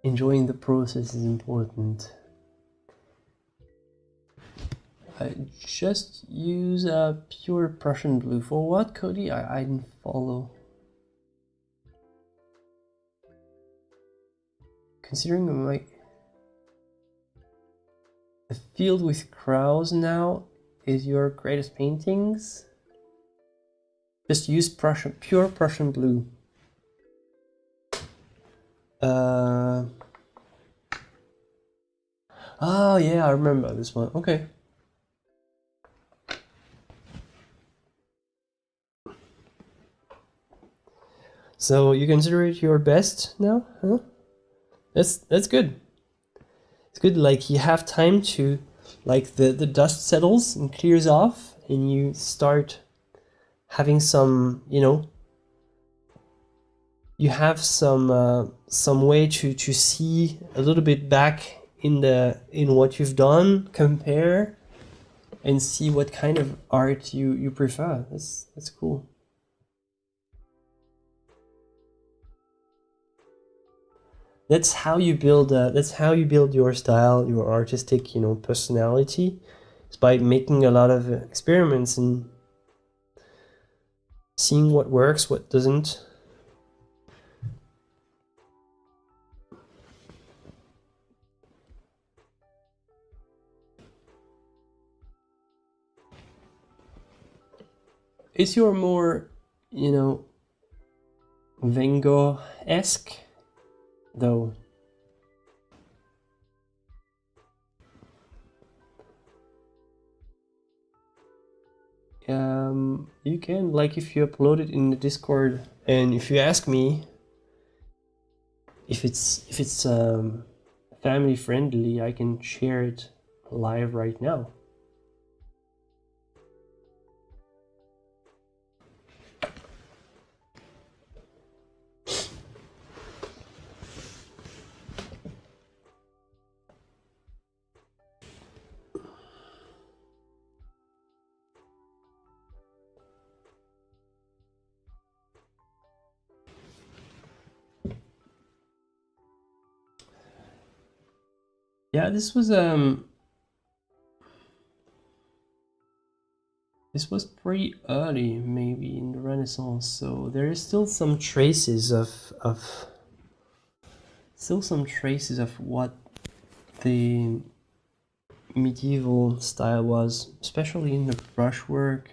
Enjoying the process is important. I just use a pure Prussian blue. For what, Cody? I didn't follow. Considering my the field with crows now is your greatest paintings, just use pure Prussian blue. Oh yeah, I remember this one. Okay. So you consider it your best now, huh? That's good. It's good. Like you have time to, like the dust settles and clears off, and you start having some, you know, you have some way to see a little bit back in what you've done, compare, and see what kind of art you prefer. That's cool. That's how you build. That's how you build your style, your artistic, you know, personality. It's by making a lot of experiments and seeing what works, what doesn't. Is your more, you know, Van Gogh-esque, though? You can, like, if you upload it in the Discord, and if you ask me if it's family friendly, I can share it live right now. Yeah, this was pretty early, maybe in the Renaissance, so there is still some traces of what the medieval style was, especially in the brushwork,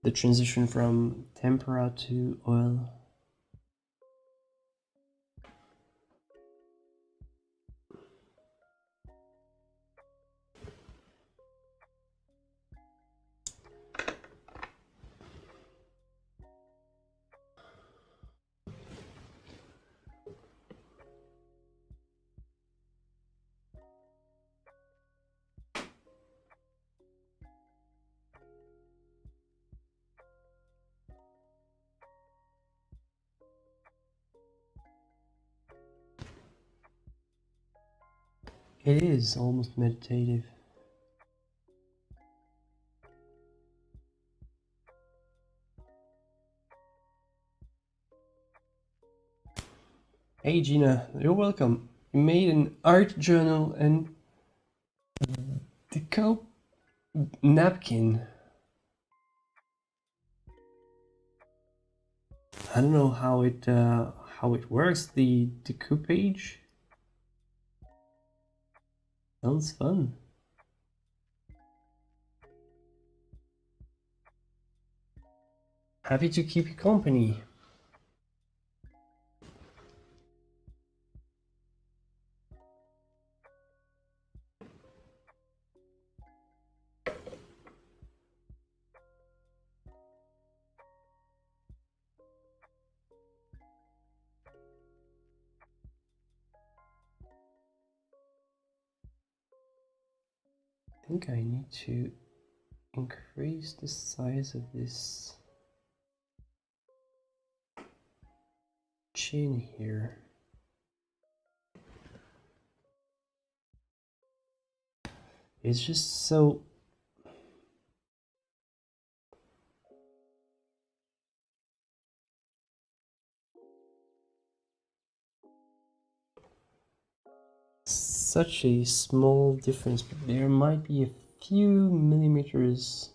the transition from tempera to oil. It is almost meditative. Hey Gina, you're welcome. You made an art journal and deco napkin. I don't know how it works. The decoupage sounds fun. Happy to keep you company. I think I need to increase the size of this chin here. It's just so such a small difference, but there might be a few millimeters.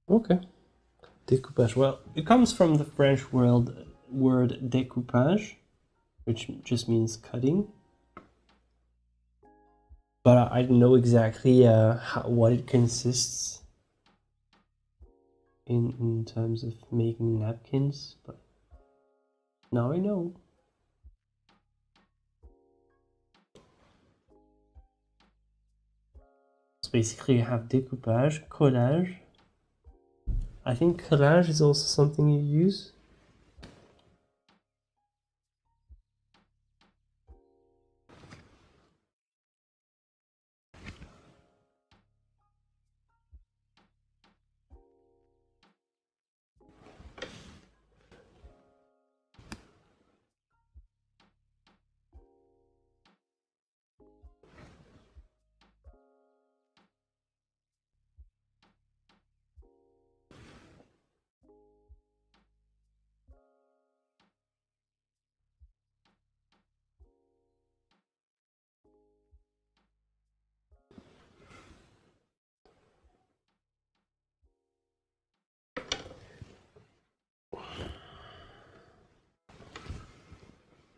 Okay. Découpage. Well, it comes from the French word découpage, which just means cutting. But I don't know exactly what it consists in terms of making napkins, but now I know. So basically you have découpage, collage. I think collage is also something you use.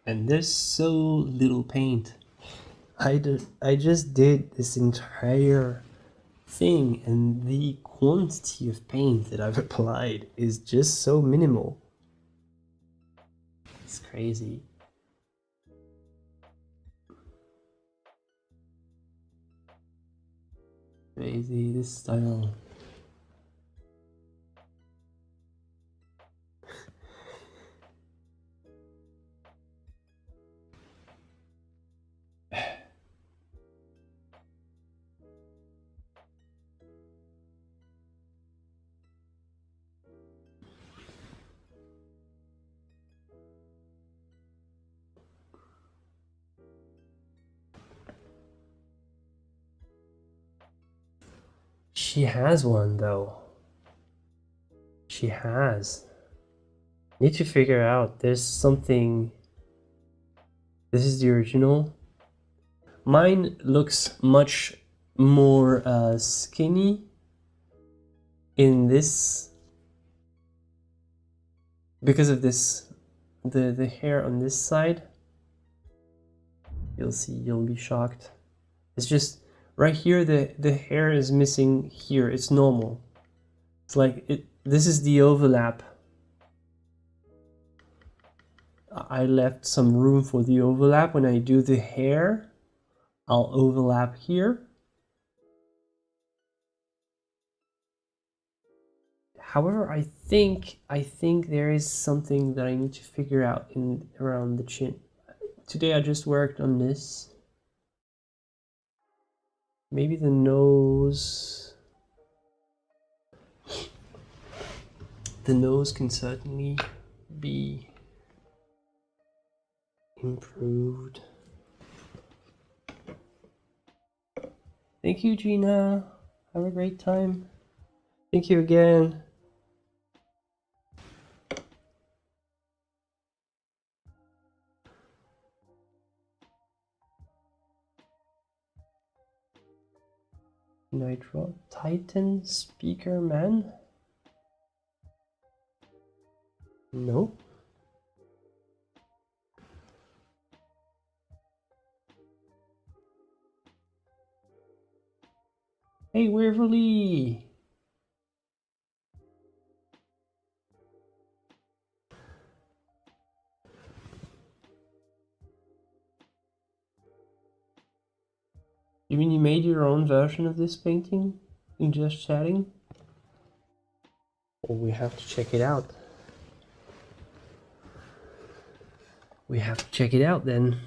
And there's so little paint. I just did this entire thing, and the quantity of paint that I've applied is just so minimal. It's crazy. Crazy, this style. She has one though. She has. Need to figure out. There's something. This is the original. Mine looks much more skinny in this because of this. The hair on this side. You'll see. You'll be shocked. It's just right here. The hair is missing here. It's normal. It's like it. This is the overlap I left some room for the overlap. When I do the hair, I'll overlap here. However, I think there is something that I need to figure out in around the chin. Today I just worked on this. Maybe the nose. The nose can certainly be improved. Thank you, Gina. Have a great time. Thank you again. Nitro Titan speaker man? No. Hey, Waverly! You mean you made your own version of this painting in just chatting? Well, we have to check it out. We have to check it out then.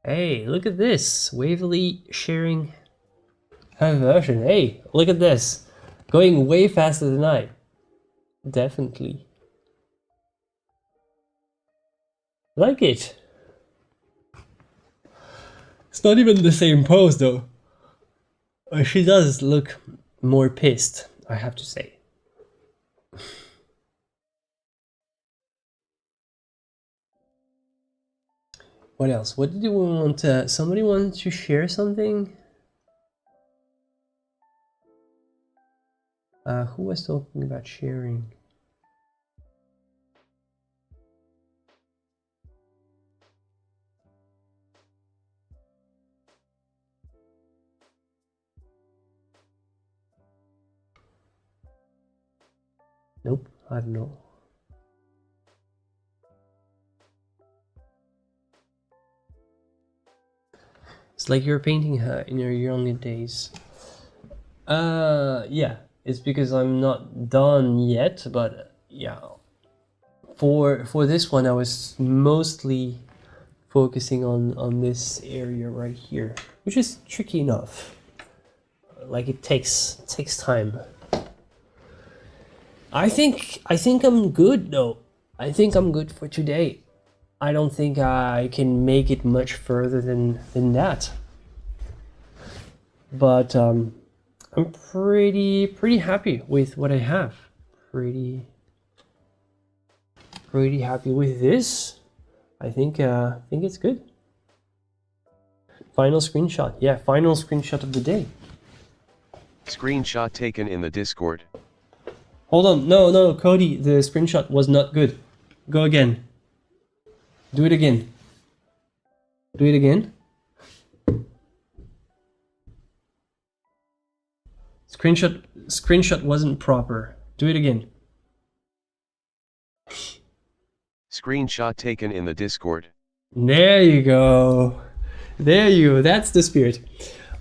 Hey, look at this! Waverly sharing her version. Hey, look at this! Going way faster than I. Definitely. Like it. It's not even the same pose though. She does look more pissed, I have to say. What else? What did you want? Somebody wanted to share something? Who was talking about sharing? Nope, I don't know. It's like you're painting her in your younger days. Yeah, it's because I'm not done yet, but yeah. For this one, I was mostly focusing on this area right here, which is tricky enough. Like it takes time. I think I'm good though. I think I'm good for today. I don't think I can make it much further than that. But I'm pretty happy with what I have. Pretty happy with this. I think it's good. Final screenshot. Yeah, final screenshot of the day. Screenshot taken in the Discord. Hold on, no, Cody, the screenshot was not good. Go again. Do it again. Do it again. Screenshot wasn't proper. Do it again. Screenshot taken in the Discord. There you go. There you go. That's the spirit.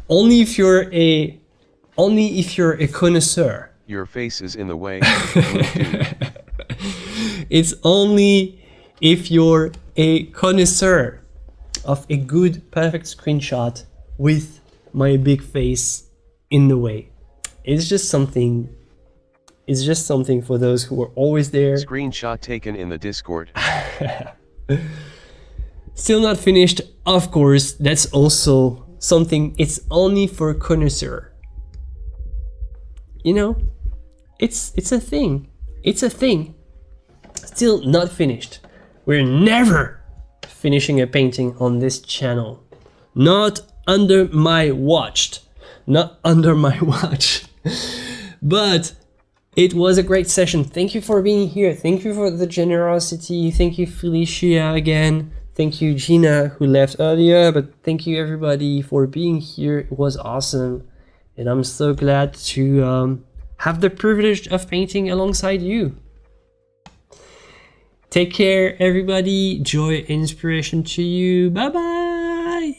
Only if you're a connoisseur. Your face is in the way. It's only if you're a connoisseur of a good, perfect screenshot with my big face in the way. It's just something for those who are always there. Screenshot taken in the Discord. Still not finished, of course. That's also something. It's only for connoisseur. You know, it's a thing. It's a thing. Still not finished. We're never finishing a painting on this channel. Not under my watch. Not under my watch. But it was a great session. Thank you for being here. Thank you for the generosity. Thank you, Felicia, again. Thank you, Gina, who left earlier. But thank you, everybody, for being here. It was awesome. And I'm so glad to have the privilege of painting alongside you. Take care, everybody. Joy, inspiration to you. Bye bye.